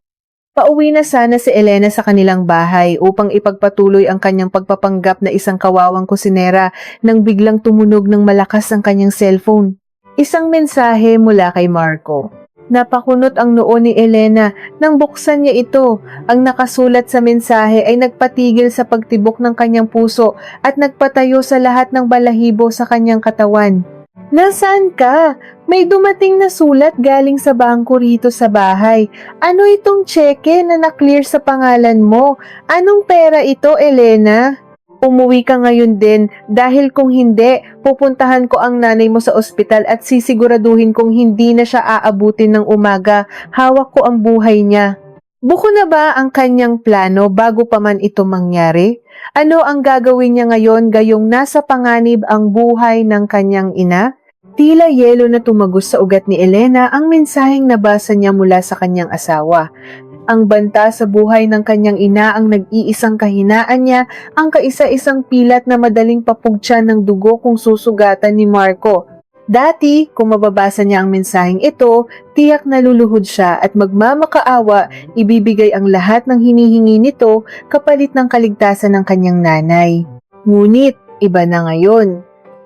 Pauwi na sana si Elena sa kanilang bahay upang ipagpatuloy ang kanyang pagpapanggap na isang kawawang kusinera nang biglang tumunog ng malakas ang kanyang cellphone. Isang mensahe mula kay Marco. Napakunot ang noo ni Elena nang buksan niya ito. Ang nakasulat sa mensahe ay nagpatigil sa pagtibok ng kanyang puso at nagpatayo sa lahat ng balahibo sa kanyang katawan. Nasaan ka? May dumating na sulat galing sa bangko rito sa bahay. Ano itong tseke na na-clear sa pangalan mo? Anong pera ito, Elena? Umuwi ka ngayon din dahil kung hindi, pupuntahan ko ang nanay mo sa ospital at sisiguraduhin kong hindi na siya aabutin ng umaga. Hawak ko ang buhay niya. Buko na ba ang kanyang plano bago pa man ito mangyari? Ano ang gagawin niya ngayon gayong nasa panganib ang buhay ng kanyang ina? Tila yelo na tumagos sa ugat ni Elena ang mensaheng nabasa niya mula sa kanyang asawa. Ang banta sa buhay ng kanyang ina ang nag-iisang kahinaan niya, ang kaisa-isang pilat na madaling papugtyan ng dugo kung susugatan ni Marco. Dati, kung mababasa niya ang mensaheng ito, tiyak naluluhod siya at magmamakaawa, ibibigay ang lahat ng hinihingi nito kapalit ng kaligtasan ng kanyang nanay. Ngunit, iba na ngayon.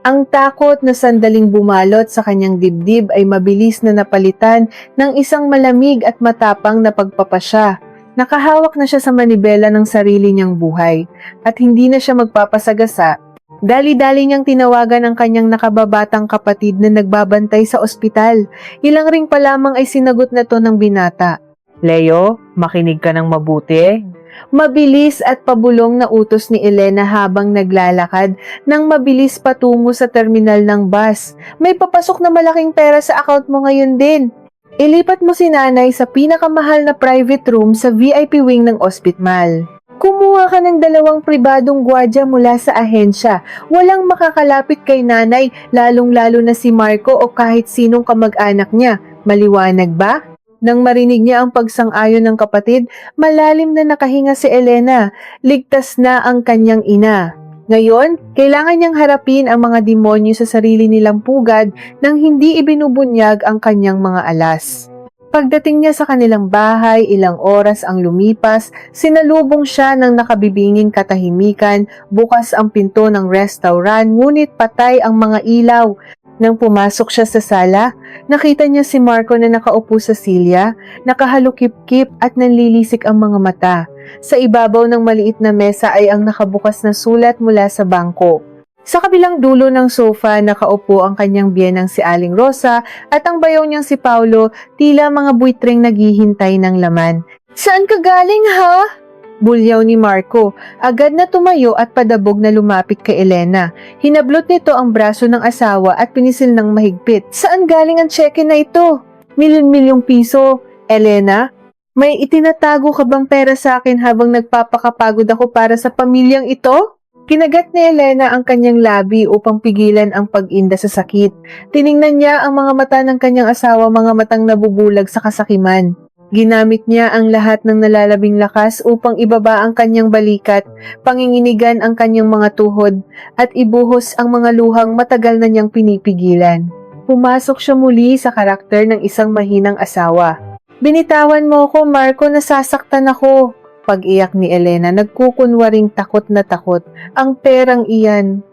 Ang takot na sandaling bumalot sa kanyang dibdib ay mabilis na napalitan ng isang malamig at matapang na pagpapasya. Nakahawak na siya sa manibela ng sarili niyang buhay at hindi na siya magpapasagasa. Dali-dali niyang tinawagan ang kanyang nakababatang kapatid na nagbabantay sa ospital. Ilang ring pa lamang ay sinagot na to ng binata. Leo, makinig ka ng mabuti. Mabilis at pabulong na utos ni Elena habang naglalakad nang mabilis patungo sa terminal ng bus. May papasok na malaking pera sa account mo ngayon din. Ilipat mo si nanay sa pinakamahal na private room sa VIP wing ng ospital. Kumuha ka ng 2 pribadong gwardya mula sa ahensya. Walang makakalapit kay nanay, lalong-lalo na si Marco o kahit sinong kamag-anak niya. Maliwanag ba? Nang marinig niya ang pagsang-ayon ng kapatid, malalim na nakahinga si Elena. Ligtas na ang kanyang ina. Ngayon, kailangan niyang harapin ang mga demonyo sa sarili nilang pugad nang hindi ibinubunyag ang kanyang mga alas. Pagdating niya sa kanilang bahay, ilang oras ang lumipas, sinalubong siya ng nakabibinging katahimikan, bukas ang pinto ng restaurant, ngunit patay ang mga ilaw. Nang pumasok siya sa sala, nakita niya si Marco na nakaupo sa silya, nakahalukip-kip at nanlilisik ang mga mata. Sa ibabaw ng maliit na mesa ay ang nakabukas na sulat mula sa bangko. Sa kabilang dulo ng sofa, nakaupo ang kanyang biyenang si Aling Rosa at ang bayaw niyang si Paulo, tila mga buitreng naghihintay ng laman. Saan ka galing, ha? Bulyaw ni Marco. Agad na tumayo at padabog na lumapit kay Elena. Hinablot nito ang braso ng asawa at pinisil ng mahigpit. Saan galing ang cheque na ito? Milyon-milyong piso. Elena, may itinatago ka bang pera sa akin habang nagpapakapagod ako para sa pamilyang ito? Kinagat ni Elena ang kanyang labi upang pigilan ang pag-inda sa sakit. Tiningnan niya ang mga mata ng kanyang asawa, mga matang nabubulag sa kasakiman. Ginamit niya ang lahat ng nalalabing lakas upang ibaba ang kanyang balikat, panginginigan ang kanyang mga tuhod, at ibuhos ang mga luhang matagal na niyang pinipigilan. Pumasok siya muli sa karakter ng isang mahinang asawa. Binitawan mo ko, Marco, nasasaktan ako. Pag-iyak ni Elena, nagkukunwaring takot na takot. Ang perang iyan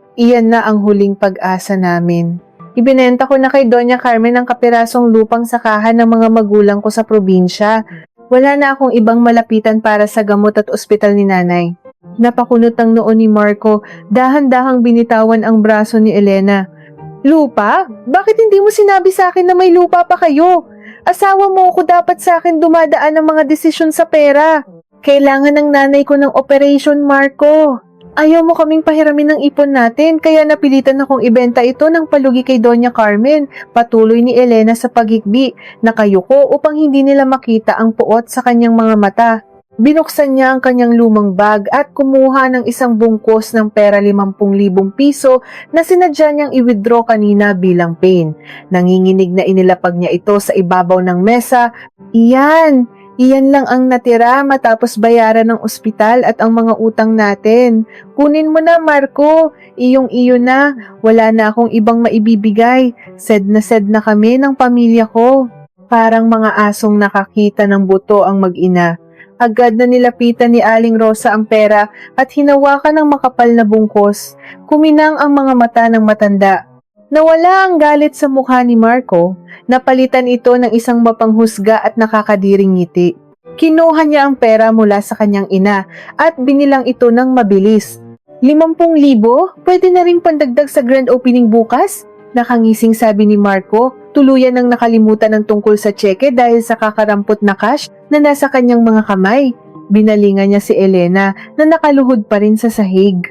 na ang huling pag-asa namin. Ibinenta ko na kay Doña Carmen ang kapirasong lupang sakahan ng mga magulang ko sa probinsya. Wala na akong ibang malapitan para sa gamot at ospital ni nanay. Napakunot ang noon ni Marco, dahan-dahang binitawan ang braso ni Elena. Lupa? Bakit hindi mo sinabi sa akin na may lupa pa kayo? Asawa mo ko, dapat sa akin dumadaan ang mga desisyon sa pera. Kailangan ng nanay ko ng operation, Marco. Ayaw mo kaming pahiramin ng ipon natin, kaya napilitan akong ibenta ito ng palugi kay Doña Carmen. Patuloy ni Elena sa paghikbi, nakayuko upang hindi nila makita ang puot sa kanyang mga mata. Binuksan niya ang kanyang lumang bag at kumuha ng isang bungkos ng pera 50,000 piso na sinadya niyang i-withdraw kanina bilang pain. Nanginginig na inilapag niya ito sa ibabaw ng mesa. Iyan lang ang natira matapos bayaran ng ospital at ang mga utang natin. Kunin mo na, Marco. Iyong-iyo na. Wala na akong ibang maibibigay. Sed na kami ng pamilya ko. Parang mga asong nakakita ng buto ang mag-ina. Agad na nilapitan ni Aling Rosa ang pera at hinawakan ng makapal na bungkos. Kuminang ang mga mata ng matanda. Nawala ang galit sa mukha ni Marco. Napalitan ito ng isang mapanghusga at nakakadiring ngiti. Kinuha niya ang pera mula sa kanyang ina at binilang ito ng mabilis. 50,000? Pwede na rin pandagdag sa grand opening bukas? Nakangising sabi ni Marco, tuluyan ng nakalimutan ng tungkol sa cheque dahil sa kakarampot na cash na nasa kanyang mga kamay. Binalingan niya si Elena na nakaluhod pa rin sa sahig.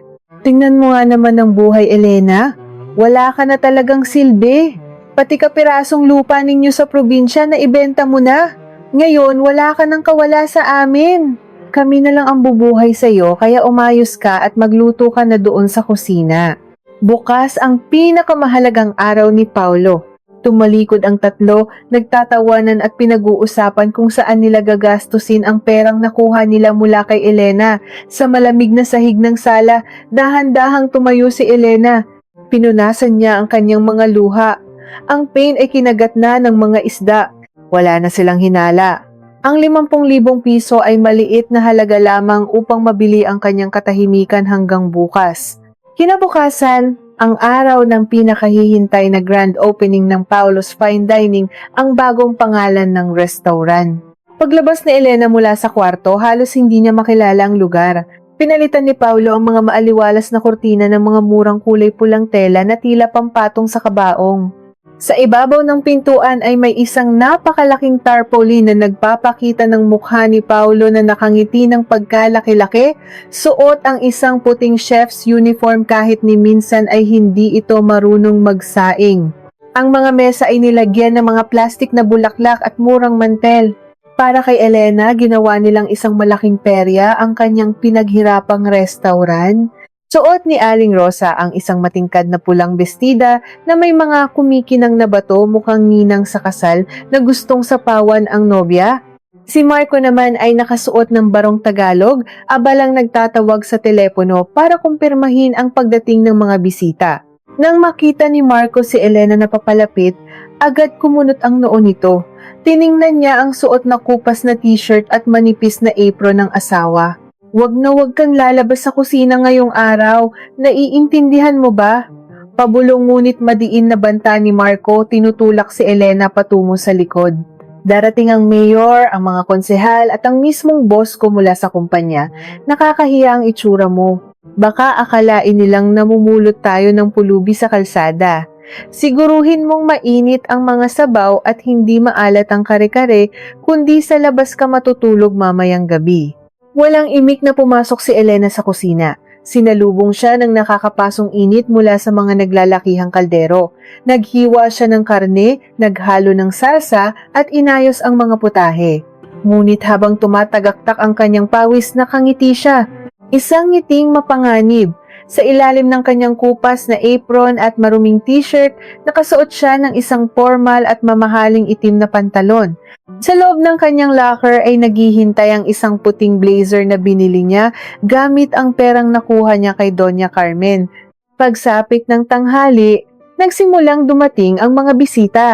Tingnan mo nga naman ang buhay, Elena. Wala ka na talagang silbi. Pati kapirasong lupa ninyo sa probinsya na ibenta mo na. Ngayon, wala ka nang kawala sa amin. Kami na lang ang bubuhay sa'yo, kaya umayos ka at magluto ka na doon sa kusina. Bukas ang pinakamahalagang araw ni Paulo. Tumalikod ang tatlo, nagtatawanan at pinag-uusapan kung saan nila gagastusin ang perang nakuha nila mula kay Elena. Sa malamig na sahig ng sala, dahan-dahang tumayo si Elena. Pinunasan niya ang kanyang mga luha. Ang pain ay kinagat na ng mga isda. Wala na silang hinala. Ang 50,000 piso ay maliit na halaga lamang upang mabili ang kanyang katahimikan hanggang bukas. Kinabukasan, ang araw ng pinakahihintay na grand opening ng Paulo's Fine Dining, ang bagong pangalan ng restaurant. Paglabas ni Elena mula sa kwarto, halos hindi niya makilala ang lugar. Pinalitan ni Paulo ang mga maaliwalas na kurtina ng mga murang kulay pulang tela na tila pampatong sa kabaong. Sa ibabaw ng pintuan ay may isang napakalaking tarpaulin na nagpapakita ng mukha ni Paulo na nakangiti ng pagkalaki-laki. Suot ang isang puting chef's uniform kahit ni minsan ay hindi ito marunong magsaing. Ang mga mesa ay nilagyan ng mga plastik na bulaklak at murang mantel. Para kay Elena, ginawa nilang isang malaking perya ang kanyang pinaghirapang restaurant. Suot ni Aling Rosa ang isang matingkad na pulang bestida na may mga kumikinang na bato mukhang ninang sa kasal na gustong sapawan ang nobya. Si Marco naman ay nakasuot ng barong Tagalog, abalang nagtatawag sa telepono para kumpirmahin ang pagdating ng mga bisita. Nang makita ni Marco si Elena na papalapit, agad kumunot ang noo nito. Tiningnan niya ang suot na kupas na t-shirt at manipis na apron ng asawa. Wag na wag kang lalabas sa kusina ngayong araw, naiintindihan mo ba? Pabulong ngunit madiin na banta ni Marco, tinutulak si Elena patungo sa likod. Darating ang mayor, ang mga konsehal at ang mismong boss ko mula sa kumpanya. Nakakahiya ang itsura mo. Baka akalain nilang namumulot tayo ng pulubi sa kalsada. Siguruhin mong mainit ang mga sabaw at hindi maalat ang kare-kare, kundi sa labas ka matutulog mamayang gabi. Walang imik na pumasok si Elena sa kusina. Sinalubong siya ng nakakapasong init mula sa mga naglalakihang kaldero. Naghiwa siya ng karne, naghalo ng salsa at inayos ang mga putahe. Ngunit habang tumatagaktak ang kanyang pawis, nakangiti siya. Isang ngiting mapanganib. Sa ilalim ng kanyang kupas na apron at maruming t-shirt, nakasuot siya ng isang formal at mamahaling itim na pantalon. Sa loob ng kanyang locker ay naghihintay ang isang puting blazer na binili niya gamit ang perang nakuha niya kay Doña Carmen. Pagsapit ng tanghali, nagsimulang dumating ang mga bisita.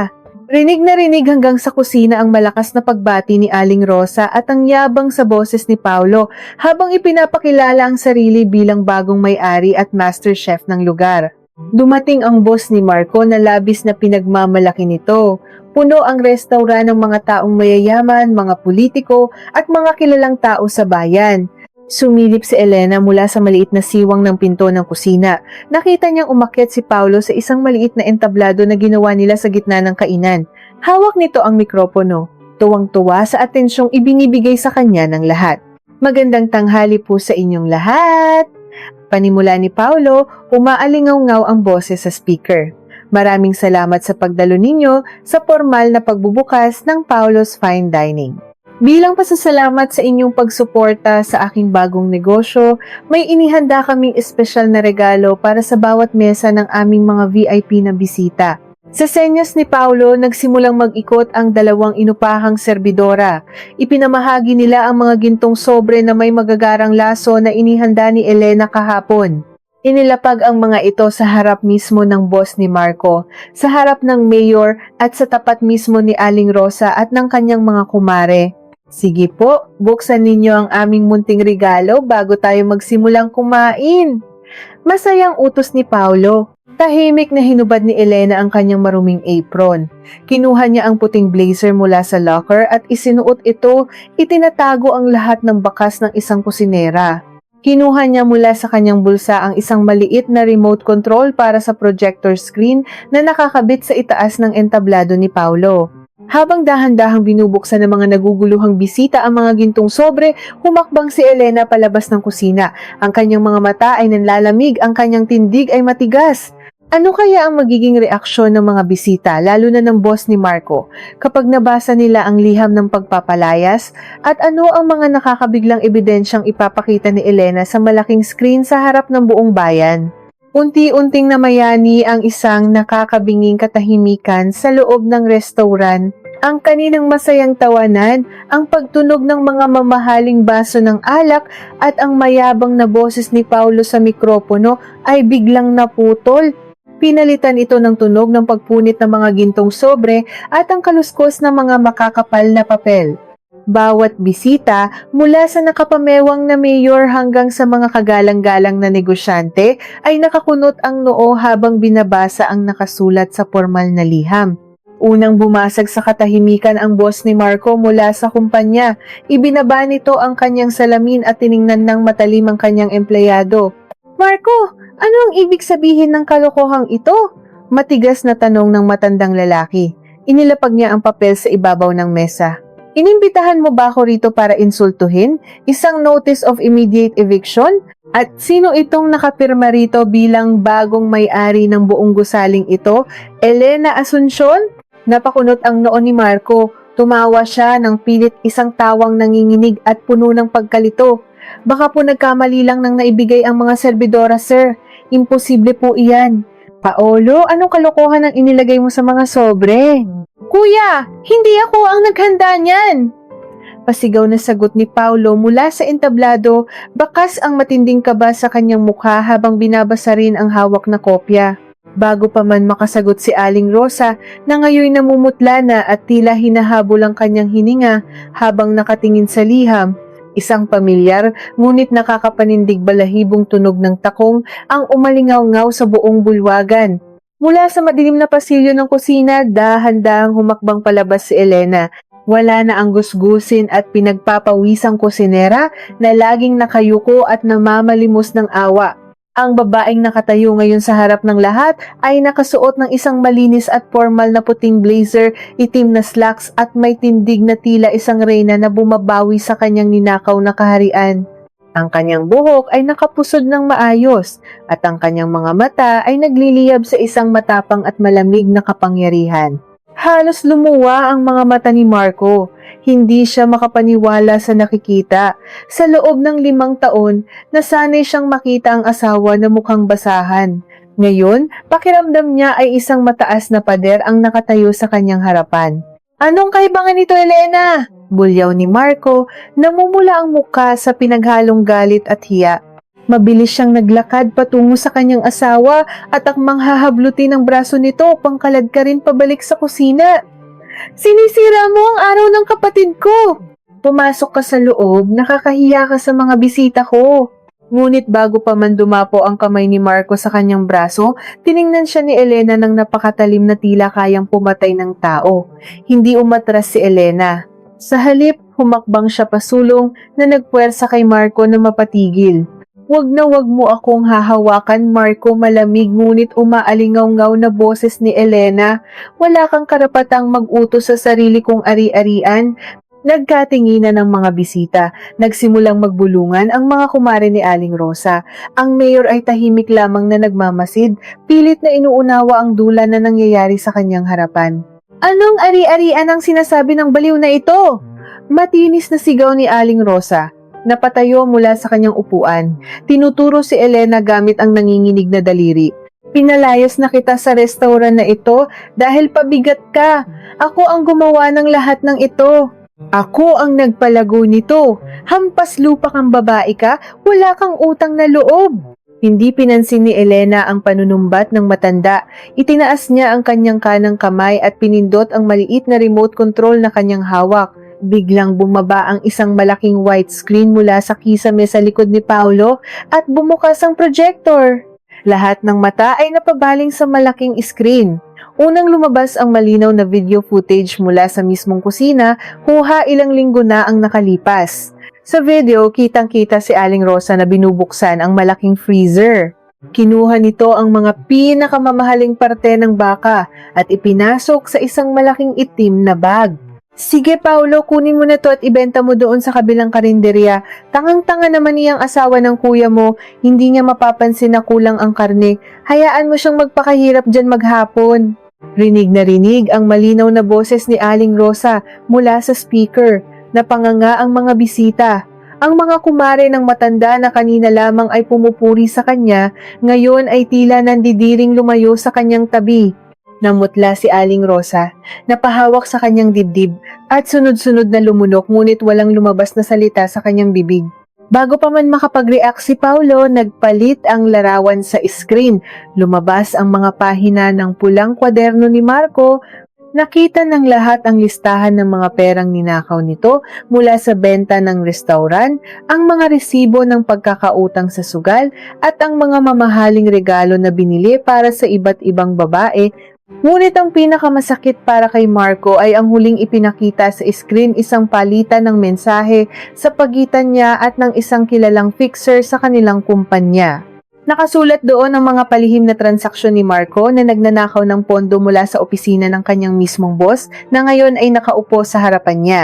Rinig na rinig hanggang sa kusina ang malakas na pagbati ni Aling Rosa at ang yabang sa boses ni Paulo habang ipinapakilala ang sarili bilang bagong may-ari at master chef ng lugar. Dumating ang boss ni Marco na labis na pinagmamalaki nito. Puno ang restaurant ng mga taong mayayaman, mga politiko at mga kilalang tao sa bayan. Sumilip si Elena mula sa maliit na siwang ng pinto ng kusina. Nakita niyang umakyat si Paulo sa isang maliit na entablado na ginawa nila sa gitna ng kainan. Hawak nito ang mikropono. Tuwang-tuwa sa atensyong ibinibigay sa kanya ng lahat. Magandang tanghali po sa inyong lahat. Panimula ni Paulo, umaalingaw-ngaw ang boses sa speaker. Maraming salamat sa pagdalo ninyo sa formal na pagbubukas ng Paulo's Fine Dining. Bilang pasasalamat sa inyong pagsuporta sa aking bagong negosyo, may inihanda kaming espesyal na regalo para sa bawat mesa ng aming mga VIP na bisita. Sa senyas ni Paulo, nagsimulang mag-ikot ang dalawang inupahang serbidora. Ipinamahagi nila ang mga gintong sobre na may magagarang laso na inihanda ni Elena kahapon. Inilapag ang mga ito sa harap mismo ng boss ni Marco, sa harap ng mayor at sa tapat mismo ni Aling Rosa at ng kanyang mga kumare. Sige po, buksan ninyo ang aming munting regalo bago tayo magsimulang kumain. Masayang utos ni Paulo. Tahimik na hinubad ni Elena ang kanyang maruming apron. Kinuha niya ang puting blazer mula sa locker at isinuot ito, itinatago ang lahat ng bakas ng isang kusinera. Kinuha niya mula sa kanyang bulsa ang isang maliit na remote control para sa projector screen na nakakabit sa itaas ng entablado ni Paulo. Habang dahan-dahang binubuksan ng mga naguguluhang bisita ang mga gintong sobre, humakbang si Elena palabas ng kusina. Ang kanyang mga mata ay nanlalamig, ang kanyang tindig ay matigas. Ano kaya ang magiging reaksyon ng mga bisita, lalo na ng boss ni Marco, kapag nabasa nila ang liham ng pagpapalayas? At ano ang mga nakakabiglang ebidensyang ipapakita ni Elena sa malaking screen sa harap ng buong bayan? Unti-unting namayani ang isang nakakabinging katahimikan sa loob ng restaurant. Ang kaninang masayang tawanan, ang pagtunog ng mga mamahaling baso ng alak at ang mayabang na boses ni Paulo sa mikropono ay biglang naputol. Pinalitan ito ng tunog ng pagpunit ng mga gintong sobre at ang kaluskos ng mga makakapal na papel. Bawat bisita, mula sa nakapamewang na mayor hanggang sa mga kagalang-galang na negosyante, ay nakakunot ang noo habang binabasa ang nakasulat sa formal na liham. Unang bumasag sa katahimikan ang boss ni Marco mula sa kumpanya. Ibinaba nito ang kanyang salamin at tiningnan ng matalim ang kanyang empleyado. "Marco, ano ang ibig sabihin ng kalokohang ito?" Matigas na tanong ng matandang lalaki. Inilapag niya ang papel sa ibabaw ng mesa. "Inimbitahan mo ba ako rito para insultuhin? Isang notice of immediate eviction? At sino itong nakapirma rito bilang bagong may-ari ng buong gusaling ito? Elena Asuncion?" Napakunot ang noo ni Marco. Tumawa siya ng pilit, isang tawang nanginginig at puno ng pagkalito. "Baka po nagkamali lang nang naibigay ang mga serbidora, sir. Imposible po iyan." "Paolo, anong kalokohan ang inilagay mo sa mga sobre?" "Kuya, hindi ako ang naghanda niyan!" Pasigaw na sagot ni Paulo mula sa entablado, bakas ang matinding kaba sa kanyang mukha habang binabasa rin ang hawak na kopya. Bago pa man makasagot si Aling Rosa na ngayon namumutla na at tila hinahabol ang kanyang hininga habang nakatingin sa liham, isang pamilyar ngunit nakakapanindig balahibong tunog ng takong ang umalingaw-ngaw sa buong bulwagan. Mula sa madilim na pasilyo ng kusina, dahan-dahang humakbang palabas si Elena. Wala na ang gusgusin at pinagpapawisang kusinera na laging nakayuko at namamalimos ng awa. Ang babaeng nakatayo ngayon sa harap ng lahat ay nakasuot ng isang malinis at formal na puting blazer, itim na slacks at may tindig na tila isang reyna na bumabawi sa kanyang ninakaw na kaharian. Ang kanyang buhok ay nakapusod ng maayos at ang kanyang mga mata ay nagliliyab sa isang matapang at malamig na kapangyarihan. Halos lumuwa ang mga mata ni Marco. Hindi siya makapaniwala sa nakikita. Sa loob ng 5 taon, nasanay siyang makita ang asawa na mukhang basahan. Ngayon, pakiramdam niya ay isang mataas na pader ang nakatayo sa kanyang harapan. "Anong kaibangan nito, Elena?" Bulyaw ni Marco, namumula ang mukha sa pinaghalong galit at hiya. Mabilis siyang naglakad patungo sa kanyang asawa at akmang hahablutin ang braso nito pangkalad ka rin pabalik sa kusina. "Sinisira mo ang araw ng kapatid ko! Pumasok ka sa loob, nakakahiya ka sa mga bisita ko." Ngunit bago pa man dumapo ang kamay ni Marco sa kanyang braso, tiningnan siya ni Elena ng napakatalim na tila kayang pumatay ng tao. Hindi umatras si Elena. Sa halip, humakbang siya pasulong na nagpuwersa kay Marco na mapatigil. "Wag na wag mo akong hahawakan, Marco," malamig ngunit umaalingaw-ngaw na boses ni Elena. "Wala kang karapatang mag-utos sa sarili kong ari-arian." Nagkatinginan ng mga bisita. Nagsimulang magbulungan ang mga kumare ni Aling Rosa. Ang mayor ay tahimik lamang na nagmamasid, pilit na inuunawa ang dula na nangyayari sa kanyang harapan. "Anong ari-arian ang sinasabi ng baliw na ito?" Matinis na sigaw ni Aling Rosa. Napatayo mula sa kanyang upuan. Tinuturo si Elena gamit ang nanginginig na daliri. "Pinalayas na kita sa restaurant na ito dahil pabigat ka. Ako ang gumawa ng lahat ng ito. Ako ang nagpalago nito. Hampas lupa kang babae ka, wala kang utang na loob." Hindi pinansin ni Elena ang panunumbat ng matanda. Itinaas niya ang kanyang kanang kamay at pinindot ang maliit na remote control na kanyang hawak. Biglang bumaba ang isang malaking white screen mula sa kisame sa likod ni Paulo at bumukas ang projector. Lahat ng mata ay napabaling sa malaking screen. Unang lumabas ang malinaw na video footage mula sa mismong kusina, kuha ilang linggo na ang nakalipas. Sa video, kitang-kita si Aling Rosa na binubuksan ang malaking freezer. Kinuha nito ang mga pinakamamahaling parte ng baka at ipinasok sa isang malaking itim na bag. "Sige Paulo, kunin mo na to at ibenta mo doon sa kabilang karinderya. Tangang-tanga naman niyang asawa ng kuya mo, hindi niya mapapansin na kulang ang karne. Hayaan mo siyang magpakahirap dyan maghapon." Rinig na rinig ang malinaw na boses ni Aling Rosa mula sa speaker. Napanganga ang mga bisita. Ang mga kumare ng matanda na kanina lamang ay pumupuri sa kanya, ngayon ay tila nandidiring lumayo sa kanyang tabi. Namutla si Aling Rosa, napahawak sa kanyang dibdib at sunod-sunod na lumunok ngunit walang lumabas na salita sa kanyang bibig. Bago pa man makapag-react si Paulo, nagpalit ang larawan sa screen. Lumabas ang mga pahina ng pulang kwaderno ni Marco. Nakita ng lahat ang listahan ng mga perang ninakaw nito mula sa benta ng restaurant, ang mga resibo ng pagkakautang sa sugal at ang mga mamahaling regalo na binili para sa iba't ibang babae. Ngunit ang pinakamasakit para kay Marco ay ang huling ipinakita sa screen, isang palitan ng mensahe sa pagitan niya at ng isang kilalang fixer sa kanilang kumpanya. Nakasulat doon ang mga palihim na transaksyon ni Marco na nagnanakaw ng pondo mula sa opisina ng kanyang mismong boss na ngayon ay nakaupo sa harapan niya.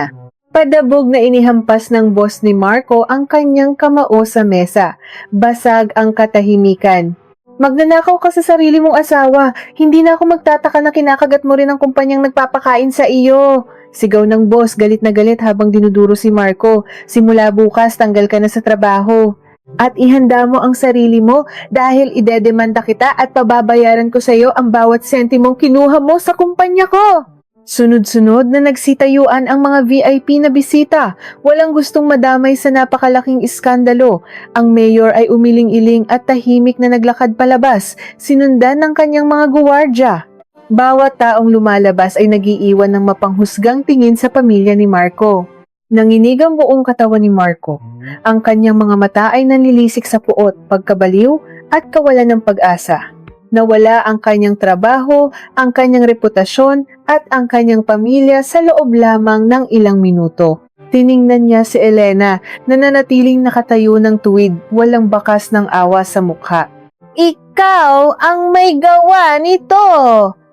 Padabog na inihampas ng boss ni Marco ang kanyang kamao sa mesa. Basag ang katahimikan. Magnanakaw ka sa sarili mong asawa. Hindi na ako magtataka na kinakagat mo rin ang kumpanyang nagpapakain sa iyo. Sigaw ng boss, galit na galit habang dinuduro si Marco. Simula bukas, tanggal ka na sa trabaho. At ihanda mo ang sarili mo dahil idedemanda kita at pababayaran ko sa iyo ang bawat sentimong kinuha mo sa kumpanya ko. Sunod-sunod na nagsitayuan ang mga VIP na bisita. Walang gustong madamay sa napakalaking iskandalo. Ang mayor ay umiling-iling at tahimik na naglakad palabas, sinundan ng kanyang mga guwardya. Bawat taong lumalabas ay nagiiwan ng mapanghusgang tingin sa pamilya ni Marco. Nanginig ang buong katawan ni Marco. Ang kanyang mga mata ay nanlilisik sa puot, pagkabaliw at kawalan ng pag-asa. Nawala ang kanyang trabaho, ang kanyang reputasyon at ang kanyang pamilya sa loob lamang ng ilang minuto. Tiningnan niya si Elena na nanatiling nakatayo ng tuwid, walang bakas ng awa sa mukha. "Ikaw ang may gawa nito!"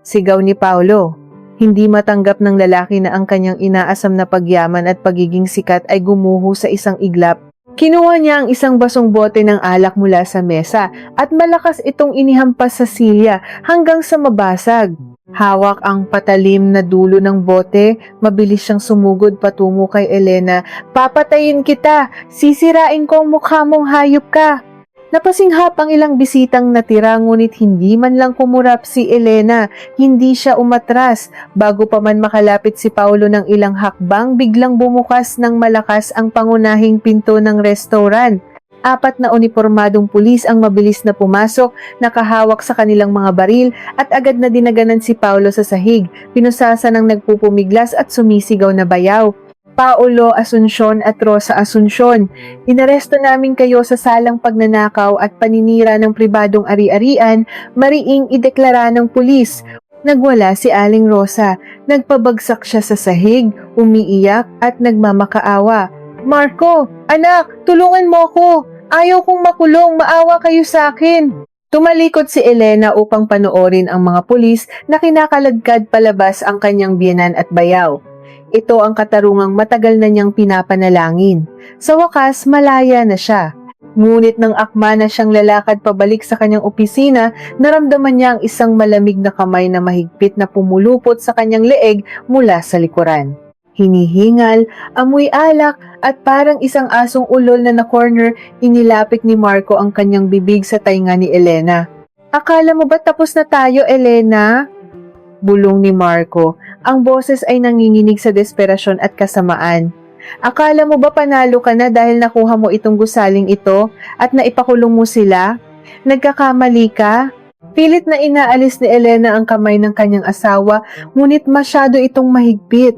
sigaw ni Paulo. Hindi matanggap ng lalaki na ang kanyang inaasam na pagyaman at pagiging sikat ay gumuho sa isang iglap. Kinuha niya ang isang basong bote ng alak mula sa mesa at malakas itong inihampas sa silya hanggang sa mabasag. Hawak ang patalim na dulo ng bote, mabilis siyang sumugod patungo kay Elena. "Papatayin kita! Sisirain ko ang mukha mong hayop ka!" Napasinghap ang ilang bisitang natira ngunit hindi man lang kumurap si Elena, hindi siya umatras. Bago pa man makalapit si Paulo ng ilang hakbang, biglang bumukas ng malakas ang pangunahing pinto ng restaurant. 4 na unipormadong pulis ang mabilis na pumasok, nakahawak sa kanilang mga baril at agad na dinaganan si Paulo sa sahig, pinusasa ng nagpupumiglas at sumisigaw na bayaw. "Paulo Asuncion at Rosa Asuncion, inaresto namin kayo sa salang pagnanakaw at paninira ng pribadong ari-arian, mariing ideklara ng pulis." Nagwala si Aling Rosa, nagpabagsak siya sa sahig, umiiyak at nagmamakaawa. "Marco, anak, tulungan mo ko! Ayaw kong makulong, maawa kayo sa akin!" Tumalikod si Elena upang panoorin ang mga pulis na kinakaladkad palabas ang kanyang biyenan at bayaw. Ito ang katarungang matagal na niyang pinapanalangin. Sa wakas, malaya na siya. Ngunit nang akma na siyang lalakad pabalik sa kanyang opisina, naramdaman niya ang isang malamig na kamay na mahigpit na pumulupot sa kanyang leeg mula sa likuran. Hinihingal, amoy alak at parang isang asong ulol na na-corner, inilapit ni Marco ang kanyang bibig sa tainga ni Elena. "Akala mo ba tapos na tayo, Elena?" Bulong ni Marco. Ang boses ay nanginginig sa desperasyon at kasamaan. "Akala mo ba panalo ka na dahil nakuha mo itong gusaling ito at naipakulong mo sila? Nagkakamali ka?" Pilit na inaalis ni Elena ang kamay ng kanyang asawa, ngunit masyado itong mahigpit.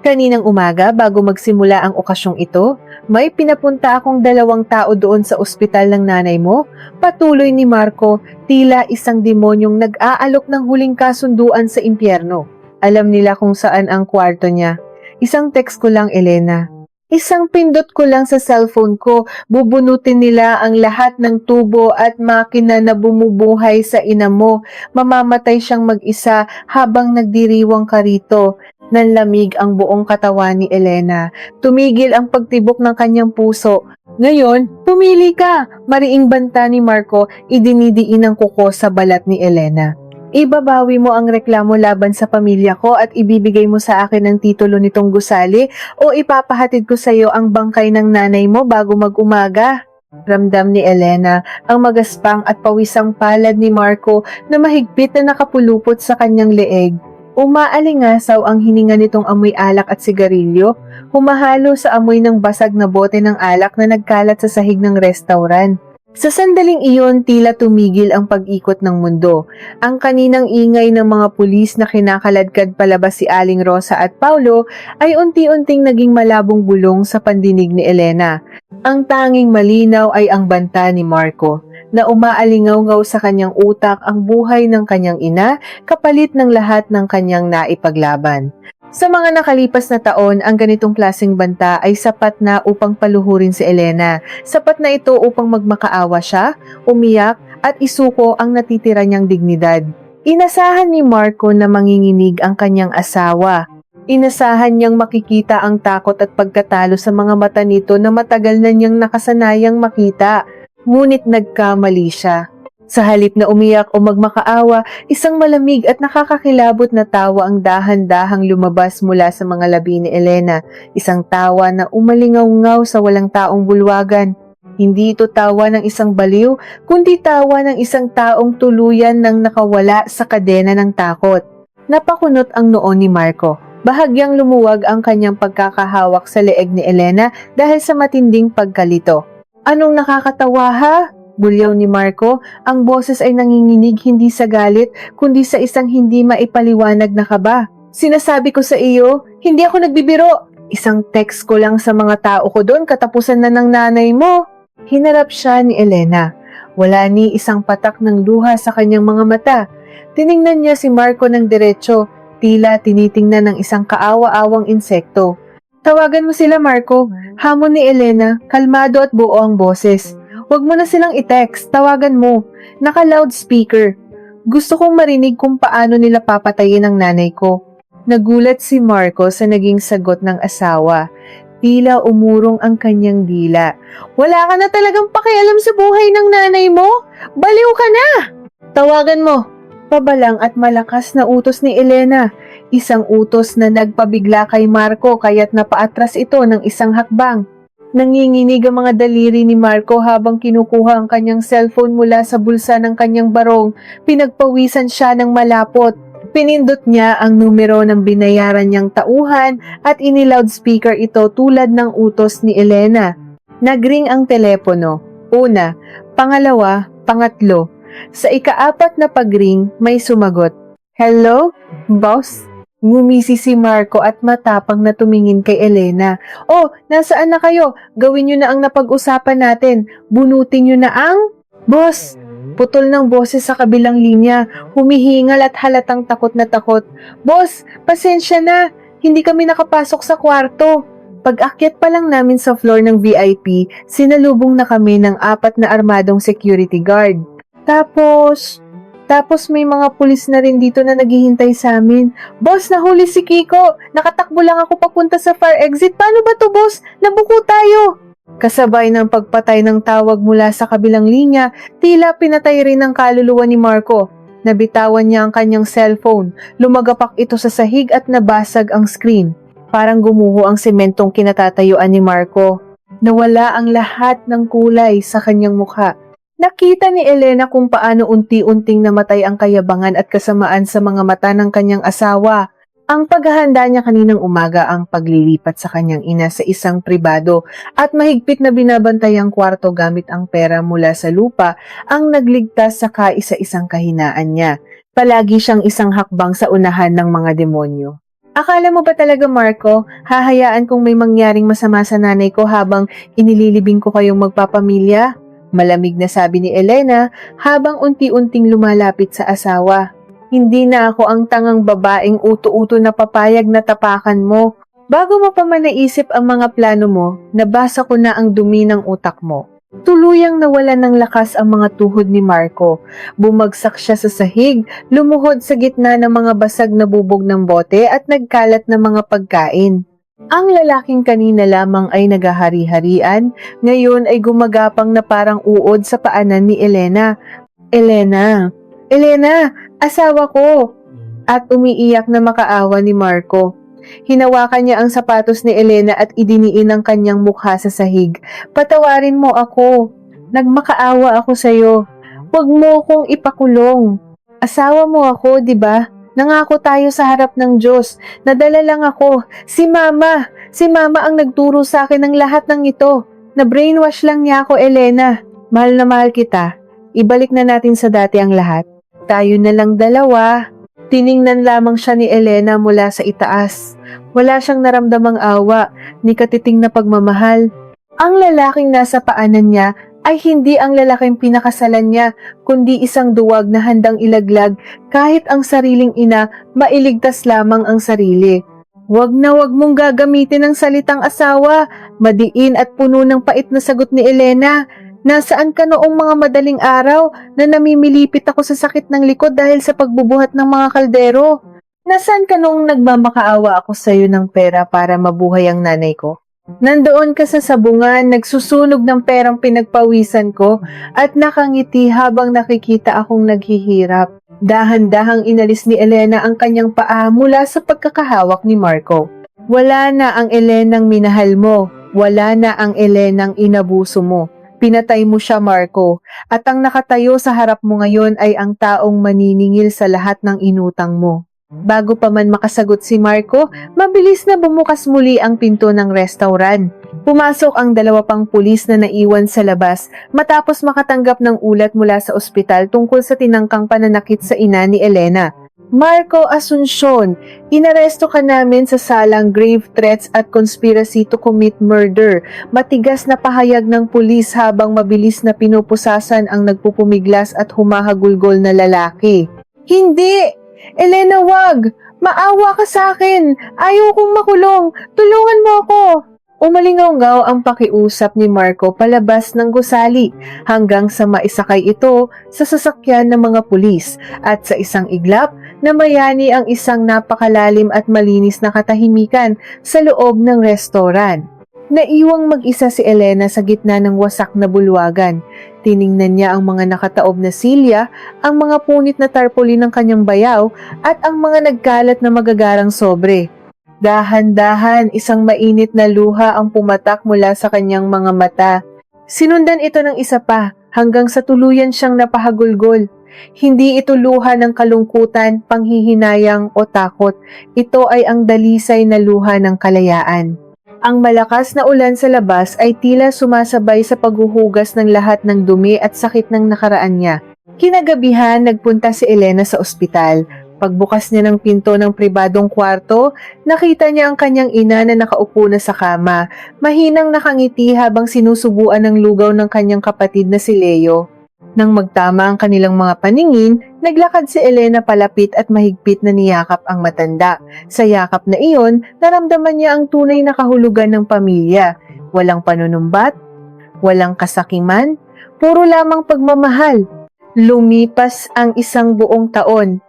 "Kaninang umaga bago magsimula ang okasyong ito, may pinapunta akong 2 tao doon sa ospital ng nanay mo." Patuloy ni Marco, tila isang demonyong nag-aalok ng huling kasunduan sa impyerno. Alam nila kung saan ang kwarto niya. "Isang text ko lang, Elena. Isang pindot ko lang sa cellphone ko, bubunutin nila ang lahat ng tubo at makina na bumubuhay sa ina mo. Mamamatay siyang mag-isa habang nagdiriwang ka rito." Nanlamig ang buong katawan ni Elena. Tumigil ang pagtibok ng kanyang puso. "Ngayon, pumili ka!" Mariing banta ni Marco, idinidiin ang kuko sa balat ni Elena. Ibabawi mo ang reklamo laban sa pamilya ko at ibibigay mo sa akin ang titulo nitong gusali o ipapahatid ko sa iyo ang bangkay ng nanay mo bago mag-umaga. Ramdam ni Elena ang magaspang at pawisang palad ni Marco na mahigpit na nakapulupot sa kanyang leeg. Umaalingasaw ang hininga nitong amoy alak at sigarilyo, humahalo sa amoy ng basag na bote ng alak na nagkalat sa sahig ng restaurant. Sa sandaling iyon, tila tumigil ang pag-ikot ng mundo. Ang kaninang ingay ng mga pulis na kinakaladkad palabas si Aling Rosa at Paulo ay unti-unting naging malabong bulong sa pandinig ni Elena. Ang tanging malinaw ay ang banta ni Marco, na umaalingaw-ngaw sa kanyang utak ang buhay ng kanyang ina kapalit ng lahat ng kanyang naipaglaban. Sa mga nakalipas na taon, ang ganitong klaseng banta ay sapat na upang paluhurin si Elena. Sapat na ito upang magmakaawa siya, umiyak at isuko ang natitira niyang dignidad. Inasahan ni Marco na manginginig ang kanyang asawa. Inasahan niyang makikita ang takot at pagkatalo sa mga mata nito na matagal na niyang nakasanayang makita. Ngunit nagkamali siya. Sa halip na umiyak o magmakaawa, isang malamig at nakakakilabot na tawa ang dahan-dahang lumabas mula sa mga labi ni Elena. Isang tawa na umalingaw-ngaw sa walang taong bulwagan. Hindi ito tawa ng isang baliw, kundi tawa ng isang taong tuluyan nang nakawala sa kadena ng takot. Napakunot ang noo ni Marco. Bahagyang lumuwag ang kanyang pagkakahawak sa leeg ni Elena dahil sa matinding pagkalito. Anong nakakatawa ha? Bulyaw ni Marco, ang boses ay nanginginig hindi sa galit, kundi sa isang hindi maipaliwanag na kaba. Sinasabi ko sa iyo, hindi ako nagbibiro. Isang text ko lang sa mga tao ko doon, katapusan na ng nanay mo. Hinarap siya ni Elena. Wala ni isang patak ng luha sa kanyang mga mata. Tiningnan niya si Marco ng diretso, tila tinitingnan ng isang kaawa-awang insekto. Tawagan mo sila, Marco. Hamon ni Elena, kalmado at buo ang boses. Huwag mo na silang i-text, tawagan mo. Naka-loudspeaker. Gusto kong marinig kung paano nila papatayin ang nanay ko. Nagulat si Marco sa naging sagot ng asawa. Tila umurong ang kanyang dila. Wala ka na talagang pakialam sa buhay ng nanay mo? Baliw ka na! Tawagan mo. Pabalang at malakas na utos ni Elena. Isang utos na nagpabigla kay Marco kaya't napaatras ito ng isang hakbang. Nanginginig ang mga daliri ni Marco habang kinukuha ang kanyang cellphone mula sa bulsa ng kanyang barong. Pinagpawisan siya ng malapot. Pinindot niya ang numero ng binayaran niyang tauhan at ini-loudspeaker ito tulad ng utos ni Elena. Nagring ang telepono. Una, pangalawa, pangatlo. Sa ika-4 na pagring, may sumagot. Hello, boss? Ngumisi si Marco at matapang na tumingin kay Elena. Oh, nasaan na kayo? Gawin nyo na ang napag-usapan natin. Bunutin nyo na ang... Boss! Putol ng boses sa kabilang linya. Humihingal at halatang takot na takot. Boss, pasensya na. Hindi kami nakapasok sa kwarto. Pag-akyat pa lang namin sa floor ng VIP, sinalubong na kami ng 4 na armadong security guard. Tapos may mga pulis na rin dito na naghihintay sa amin. Boss, nahuli si Kiko. Nakatakbo lang ako papunta sa fire exit. Paano ba to, boss? Nabuko tayo. Kasabay ng pagpatay ng tawag mula sa kabilang linya, tila pinatay rin ang kaluluwa ni Marco. Nabitawan niya ang kanyang cellphone. Lumagapak ito sa sahig at nabasag ang screen. Parang gumuho ang sementong kinatatayuan ni Marco. Nawala ang lahat ng kulay sa kanyang mukha. Nakita ni Elena kung paano unti-unting namatay ang kayabangan at kasamaan sa mga mata ng kanyang asawa. Ang paghahanda niya kaninang umaga ang paglilipat sa kanyang ina sa isang pribado at mahigpit na binabantay ang kwarto gamit ang pera mula sa lupa ang nagligtas sa kaisa-isang kahinaan niya. Palagi siyang isang hakbang sa unahan ng mga demonyo. Akala mo ba talaga, Marco, hahayaan kung may mangyaring masama sa nanay ko habang inililibing ko kayong magpapamilya? Malamig na sabi ni Elena habang unti-unting lumalapit sa asawa. Hindi na ako ang tangang babaeng uto-uto na papayag na tapakan mo. Bago mo pa man naisip ang mga plano mo, nabasa ko na ang dumi ng utak mo. Tuluyang nawalan ng lakas ang mga tuhod ni Marco. Bumagsak siya sa sahig, lumuhod sa gitna ng mga basag na bubog ng bote at nagkalat na mga pagkain. Ang lalaking kanina lamang ay naghahari-harian, ngayon ay gumagapang na parang uod sa paanan ni Elena. Elena, Asawa ko! At umiiyak na makaawa ni Marco. Hinawakan niya ang sapatos ni Elena at idiniin ang kanyang mukha sa sahig. Patawarin mo ako. Nagmakaawa ako sa'yo. Huwag mo akong ipakulong. Asawa mo ako, di ba? Nangako tayo sa harap ng Diyos. Nadala lang ako. Si Mama ang nagturo sa akin ng lahat ng ito. Na-brainwash lang niya ako, Elena. Mahal na mahal kita. Ibalik na natin sa dati ang lahat. Tayo na lang dalawa. Tiningnan lamang siya ni Elena mula sa itaas. Wala siyang naramdamang awa, ni katiting na pagmamahal. Ang lalaking nasa paanan niya ay hindi ang lalaking pinakasalan niya, kundi isang duwag na handang ilaglag kahit ang sariling ina, mailigtas lamang ang sarili. Wag na wag mong gagamitin ang salitang asawa, madiin at puno ng pait na sagot ni Elena. Nasaan ka noong mga madaling araw na namimilipit ako sa sakit ng likod dahil sa pagbubuhat ng mga kaldero? Nasaan ka noong nagmamakaawa ako sa iyo ng pera para mabuhay ang nanay ko? Nandoon ka sa sabungan, nagsusunog ng perang pinagpawisan ko at nakangiti habang nakikita akong naghihirap. Dahan-dahang inalis ni Elena ang kanyang paa mula sa pagkakahawak ni Marco. Wala na ang Elenang minahal mo, wala na ang Elenang inabuso mo. Pinatay mo siya, Marco, at ang nakatayo sa harap mo ngayon ay ang taong maniningil sa lahat ng inutang mo. Bago pa man makasagot si Marco, mabilis na bumukas muli ang pinto ng restaurant. Pumasok ang dalawa pang pulis na naiwan sa labas matapos makatanggap ng ulat mula sa ospital tungkol sa tinangkang pananakit sa ina ni Elena. Marco Asuncion, inaresto ka namin sa salang grave threats at conspiracy to commit murder. Matigas na pahayag ng pulis habang mabilis na pinupusasan ang nagpupumiglas at humahagulgol na lalaki. Hindi! Elena, wag! Maawa ka sa akin! Ayaw kong makulong! Tulungan mo ako! Umalingaw-ngaw ang pakiusap ni Marco palabas ng gusali hanggang sa maisakay ito sa sasakyan ng mga pulis at sa isang iglap na mayani ang isang napakalalim at malinis na katahimikan sa loob ng restoran. Naiwang mag-isa si Elena sa gitna ng wasak na bulwagan. Tiningnan niya ang mga nakataob na silya, ang mga punit na tarpaulin ng kanyang bayaw at ang mga nagkalat na magagarang sobre. Dahan-dahan, isang mainit na luha ang pumatak mula sa kanyang mga mata. Sinundan ito ng isa pa, hanggang sa tuluyan siyang napahagulgol. Hindi ito luha ng kalungkutan, panghihinayang o takot. Ito ay ang dalisay na luha ng kalayaan. Ang malakas na ulan sa labas ay tila sumasabay sa paghuhugas ng lahat ng dumi at sakit ng nakaraan niya. Kinagabihan, nagpunta si Elena sa ospital. Pagbukas niya ng pinto ng pribadong kwarto, nakita niya ang kanyang ina na nakaupo na sa kama, mahinang nakangiti habang sinusubuan ng lugaw ng kanyang kapatid na si Leo. Nang magtama ang kanilang mga paningin, naglakad si Elena palapit at mahigpit na niyakap ang matanda. Sa yakap na iyon, naramdaman niya ang tunay na kahulugan ng pamilya. Walang panunumbat, walang kasakiman, puro lamang pagmamahal. Lumipas ang isang buong taon.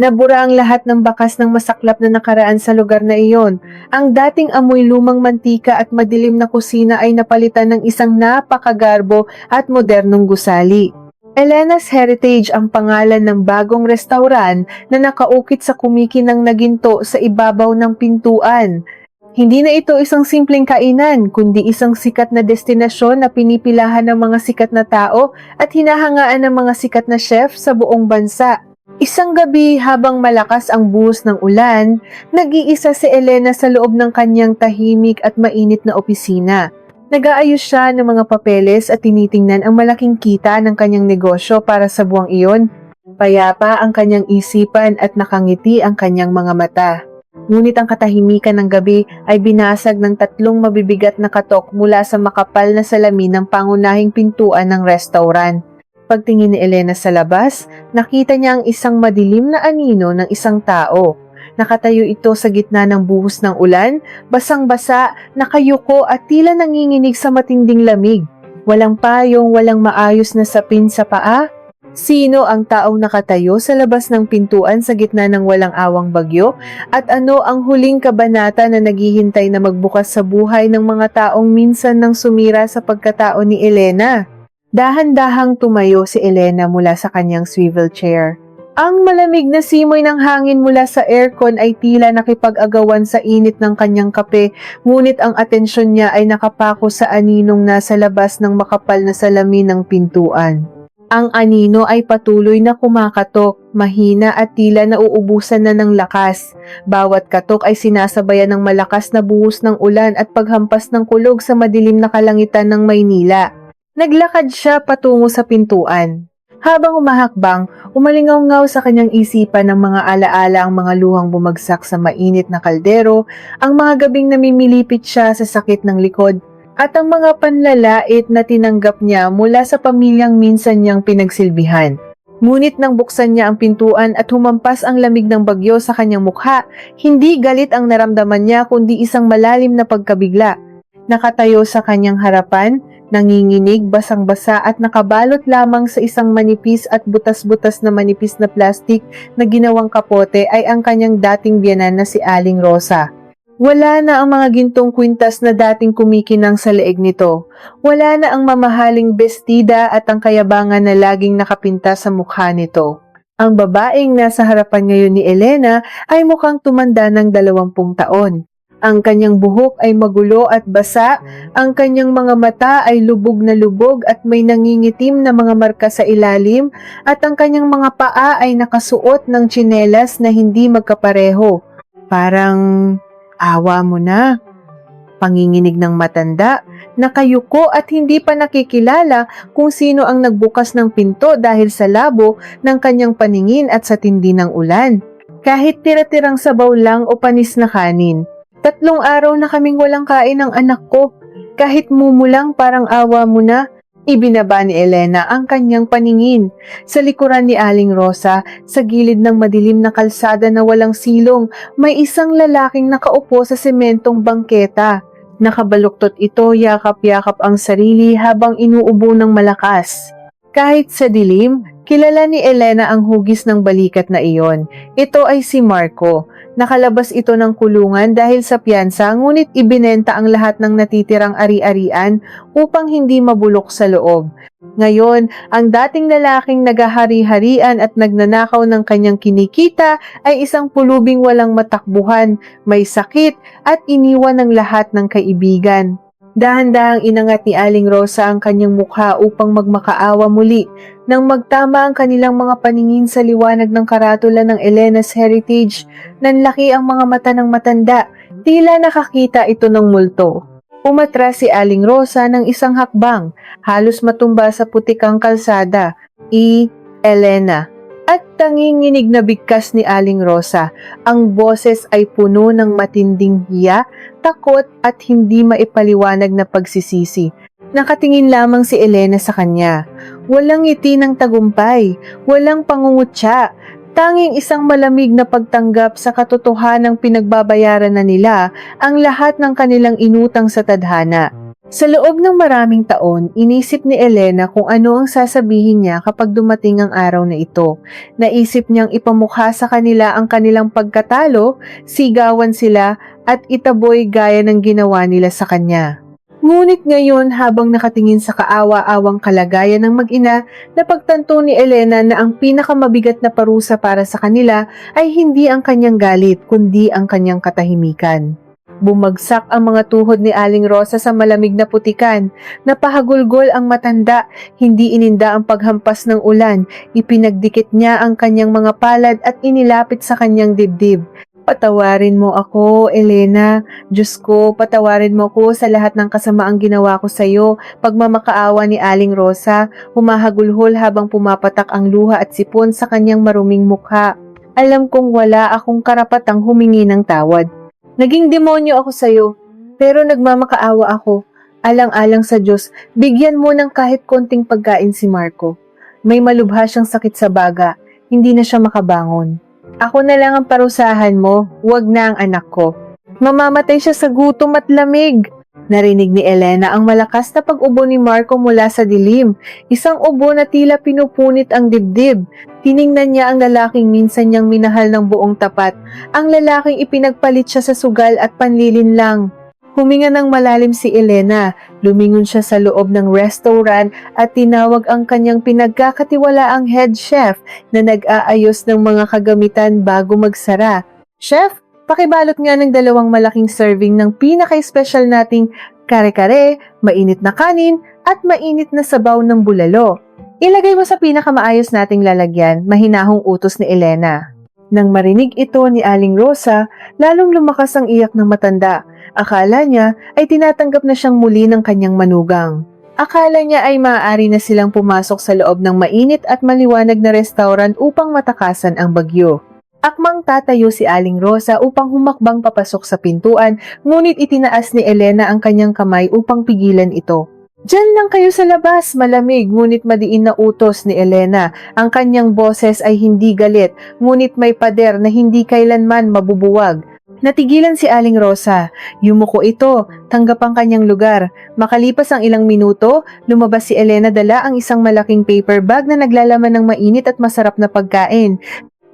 Nabura ang lahat ng bakas ng masaklap na nakaraan sa lugar na iyon. Ang dating amoy lumang mantika at madilim na kusina ay napalitan ng isang napakagarbo at modernong gusali. Elena's Heritage ang pangalan ng bagong restaurant na nakaukit sa kumikinang na ginto sa ibabaw ng pintuan. Hindi na ito isang simpleng kainan, kundi isang sikat na destinasyon na pinipilahan ng mga sikat na tao at hinahangaan ng mga sikat na chef sa buong bansa. Isang gabi habang malakas ang buhos ng ulan, nag-iisa si Elena sa loob ng kanyang tahimik at mainit na opisina. Nag-aayos siya ng mga papeles at tinitingnan ang malaking kita ng kanyang negosyo para sa buwang iyon. Payapa ang kanyang isipan at nakangiti ang kanyang mga mata. Ngunit ang katahimikan ng gabi ay binasag ng tatlong mabibigat na katok mula sa makapal na salamin ng pangunahing pintuan ng restaurant. Pagtingin ni Elena sa labas, nakita niya ang isang madilim na anino ng isang tao. Nakatayo ito sa gitna ng buhos ng ulan, basang-basa, nakayuko at tila nanginginig sa matinding lamig. Walang payong, walang maayos na sapin sa paa. Sino ang taong nakatayo sa labas ng pintuan sa gitna ng walang awang bagyo? At ano ang huling kabanata na naghihintay na magbukas sa buhay ng mga taong minsan nang sumira sa pagkatao ni Elena? Dahan-dahang tumayo si Elena mula sa kanyang swivel chair. Ang malamig na simoy ng hangin mula sa aircon ay tila nakipag-agawan sa init ng kanyang kape, ngunit ang atensyon niya ay nakapako sa aninong nasa labas ng makapal na salamin ng pintuan. Ang anino ay patuloy na kumakatok, mahina at tila nauubusan na ng lakas. Bawat katok ay sinasabayan ng malakas na buhos ng ulan at paghampas ng kulog sa madilim na kalangitan ng Maynila. Naglakad siya patungo sa pintuan. Habang umahakbang, umalingaw-ngaw sa kanyang isipan ng mga alaala ang mga luhang bumagsak sa mainit na kaldero, ang mga gabing namimilipit siya sa sakit ng likod, at ang mga panlalait na tinanggap niya mula sa pamilyang minsan niyang pinagsilbihan. Ngunit nang buksan niya ang pintuan at humampas ang lamig ng bagyo sa kanyang mukha, hindi galit ang naramdaman niya kundi isang malalim na pagkabigla. Nakatayo sa kanyang harapan, nanginginig, basang-basa at nakabalot lamang sa isang manipis at butas-butas na manipis na plastik na ginawang kapote ay ang kanyang dating biyenan na si Aling Rosa. Wala na ang mga gintong kwintas na dating kumikinang sa leeg nito. Wala na ang mamahaling bestida at ang kayabangan na laging nakapinta sa mukha nito. Ang babaeng nasa harapan ngayon ni Elena ay mukhang tumanda ng 20 taon. Ang kanyang buhok ay magulo at basa, ang kanyang mga mata ay lubog na lubog at may nangingitim na mga marka sa ilalim, at ang kanyang mga paa ay nakasuot ng tsinelas na hindi magkapareho. Parang awa mo na. Panginginig ng matanda, nakayuko at hindi pa nakikilala kung sino ang nagbukas ng pinto dahil sa labo ng kanyang paningin at sa tindi ng ulan. Kahit tira-tirang sabaw lang o panis na kanin. 3 araw na kaming walang kain ng anak ko. Kahit mumulang parang awa mo na. Ibinaba ni Elena ang kanyang paningin. Sa likuran ni Aling Rosa, sa gilid ng madilim na kalsada na walang silong, may isang lalaking nakaupo sa sementong bangketa. Nakabaluktot ito, yakap-yakap ang sarili habang inuubo ng malakas. Kahit sa dilim, kilala ni Elena ang hugis ng balikat na iyon. Ito ay si Marco. Nakalabas ito ng kulungan dahil sa piyansa, ngunit ibinenta ang lahat ng natitirang ari-arian upang hindi mabulok sa loob. Ngayon, ang dating lalaking nagahari-harian at nagnanakaw ng kanyang kinikita ay isang pulubing walang matakbuhan, may sakit at iniwan ng lahat ng kaibigan. Dahan-dahang inangat ni Aling Rosa ang kanyang mukha upang magmakaawa muli. Nang magtama ang kanilang mga paningin sa liwanag ng karatula ng Elena's Heritage, nanlaki ang mga mata ng matanda, tila nakakita ito ng multo. Umatras si Aling Rosa ng isang hakbang, halos matumba sa putikang kalsada. Elena. At tanginginig na bigkas ni Aling Rosa, ang boses ay puno ng matinding hiya, takot at hindi maipaliwanag na pagsisisi. Nakatingin lamang si Elena sa kanya. Walang ngiti ng tagumpay, walang pangungutya, tanging isang malamig na pagtanggap sa katotohanang pinagbabayaran na nila ang lahat ng kanilang inutang sa tadhana. Sa loob ng maraming taon, inisip ni Elena kung ano ang sasabihin niya kapag dumating ang araw na ito. Naisip niyang ipamukha sa kanila ang kanilang pagkatalo, sigawan sila at itaboy gaya ng ginawa nila sa kanya. Ngunit ngayon, habang nakatingin sa kaawa-awang kalagayan ng mag-ina, napagtanto ni Elena na ang pinakamabigat na parusa para sa kanila ay hindi ang kanyang galit, kundi ang kanyang katahimikan. Bumagsak ang mga tuhod ni Aling Rosa sa malamig na putikan. Napahagulgol ang matanda, hindi ininda ang paghampas ng ulan. Ipinagdikit niya ang kanyang mga palad at inilapit sa kanyang dibdib. Patawarin mo ako, Elena. Diyos ko, patawarin mo ako sa lahat ng kasamaang ginawa ko sa iyo. Pagmamakaawa ni Aling Rosa, humahagulhol habang pumapatak ang luha at sipon sa kanyang maruming mukha. Alam kong wala akong karapatang humingi ng tawad. Naging demonyo ako sa iyo, pero nagmamakaawa ako. Alang-alang sa Diyos, bigyan mo ng kahit konting pagkain si Marco. May malubha siyang sakit sa baga, hindi na siya makabangon. Ako na lang ang parusahan mo, wag na ang anak ko. Mamamatay siya sa gutom at lamig. Narinig ni Elena ang malakas na pag-ubo ni Marco mula sa dilim, isang ubo na tila pinupunit ang dibdib. Tiningnan niya ang lalaking minsan niyang minahal ng buong tapat, ang lalaking ipinagpalit siya sa sugal at panlilinlang. Huminga ng malalim si Elena, lumingon siya sa loob ng restaurant at tinawag ang kanyang pinagkakatiwalaang head chef na nag-aayos ng mga kagamitan bago magsara. "Chef, pakibalot nga ng 2 malaking serving ng pinaka-espesyal nating kare-kare, mainit na kanin, at mainit na sabaw ng bulalo. Ilagay mo sa pinakamaayos nating lalagyan," mahinahong utos ni Elena. Nang marinig ito ni Aling Rosa, lalong lumakas ang iyak ng matanda. Akala niya ay tinatanggap na siyang muli ng kanyang manugang. Akala niya ay maaari na silang pumasok sa loob ng mainit at maliwanag na restaurant upang matakasan ang bagyo. Akmang tatayo si Aling Rosa upang humakbang papasok sa pintuan, ngunit itinaas ni Elena ang kanyang kamay upang pigilan ito. "Diyan lang kayo sa labas," malamig ngunit madiin na utos ni Elena. Ang kanyang boses ay hindi galit, ngunit may pader na hindi kailanman mabubuwag. Natigilan si Aling Rosa. Yumuko ito, tanggap ang kanyang lugar. Makalipas ang ilang minuto, lumabas si Elena dala ang isang malaking paper bag na naglalaman ng mainit at masarap na pagkain.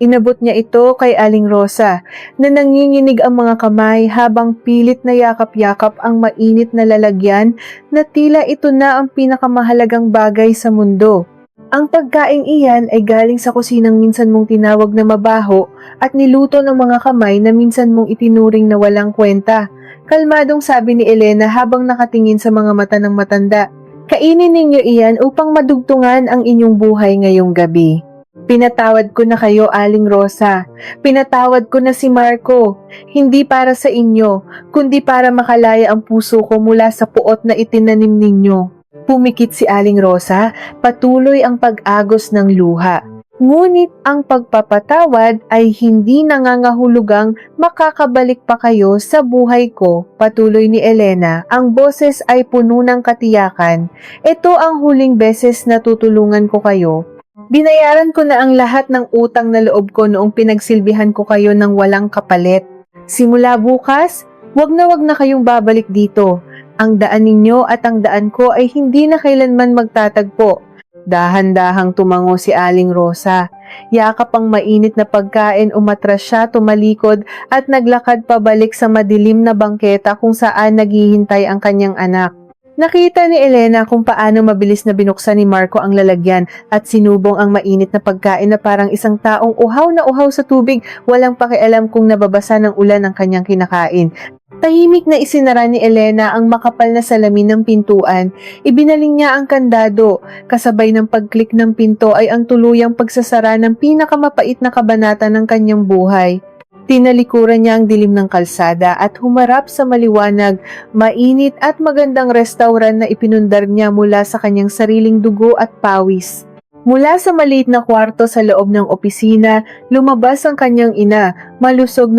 Inabot niya ito kay Aling Rosa, na nanginginig ang mga kamay habang pilit na yakap-yakap ang mainit na lalagyan na tila ito na ang pinakamahalagang bagay sa mundo. Ang pagkaing iyan ay galing sa kusinang minsan mong tinawag na mabaho at niluto ng mga kamay na minsan mong itinuring na walang kwenta. Kalmadong sabi ni Elena habang nakatingin sa mga mata ng matanda. "Kainin ninyo iyan upang madugtungan ang inyong buhay ngayong gabi. Pinatawad ko na kayo, Aling Rosa. Pinatawad ko na si Marco. Hindi para sa inyo, kundi para makalaya ang puso ko mula sa puot na itinanim ninyo." Pumikit si Aling Rosa, patuloy ang pag-agos ng luha. "Ngunit ang pagpapatawad ay hindi nangangahulugang makakabalik pa kayo sa buhay ko," patuloy ni Elena. Ang boses ay puno ng katiyakan. "Ito ang huling beses na tutulungan ko kayo. Binayaran ko na ang lahat ng utang na loob ko noong pinagsilbihan ko kayo ng walang kapalit. Simula bukas, wag na kayong babalik dito. Ang daan ninyo at ang daan ko ay hindi na kailanman magtatagpo." Dahan-dahang tumango si Aling Rosa. Yakap ang mainit na pagkain, umatras siya, tumalikod at naglakad pabalik sa madilim na bangketa kung saan naghihintay ang kanyang anak. Nakita ni Elena kung paano mabilis na binuksan ni Marco ang lalagyan at sinubong ang mainit na pagkain na parang isang taong uhaw na uhaw sa tubig, walang pakialam kung nababasa ng ulan ang kanyang kinakain. Tahimik na isinara ni Elena ang makapal na salamin ng pintuan. Ibinaling niya ang kandado. Kasabay ng pag-click ng pinto ay ang tuluyang pagsasara ng pinakamapait na kabanata ng kanyang buhay. Tinalikuran niya ang dilim ng kalsada at humarap sa maliwanag, mainit at magandang restaurant na ipinundar niya mula sa kanyang sariling dugo at pawis. Mula sa maliit na kwarto sa loob ng opisina, lumabas ang kanyang ina, malusog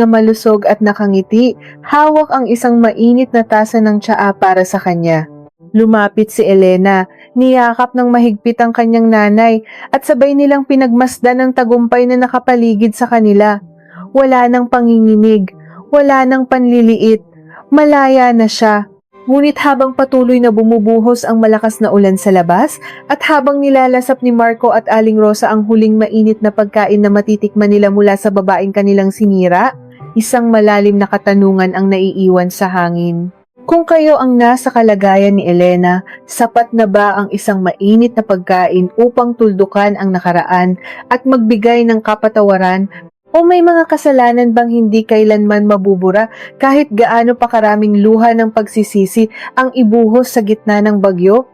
at nakangiti, hawak ang isang mainit na tasa ng tsaa para sa kanya. Lumapit si Elena, niyakap ng mahigpit ang kanyang nanay at sabay nilang pinagmasdan ng tagumpay na nakapaligid sa kanila. Wala nang panginginig, wala nang panliliit, malaya na siya. Ngunit habang patuloy na bumubuhos ang malakas na ulan sa labas at habang nilalasap ni Marco at Aling Rosa ang huling mainit na pagkain na matitikman nila mula sa babaeng kanilang sinira, isang malalim na katanungan ang naiiwan sa hangin. Kung kayo ang nasa kalagayan ni Elena, sapat na ba ang isang mainit na pagkain upang tuldukan ang nakaraan at magbigay ng kapatawaran? O may mga kasalanan bang hindi kailanman mabubura kahit gaano pa karaming luha ng pagsisisi ang ibuhos sa gitna ng bagyo?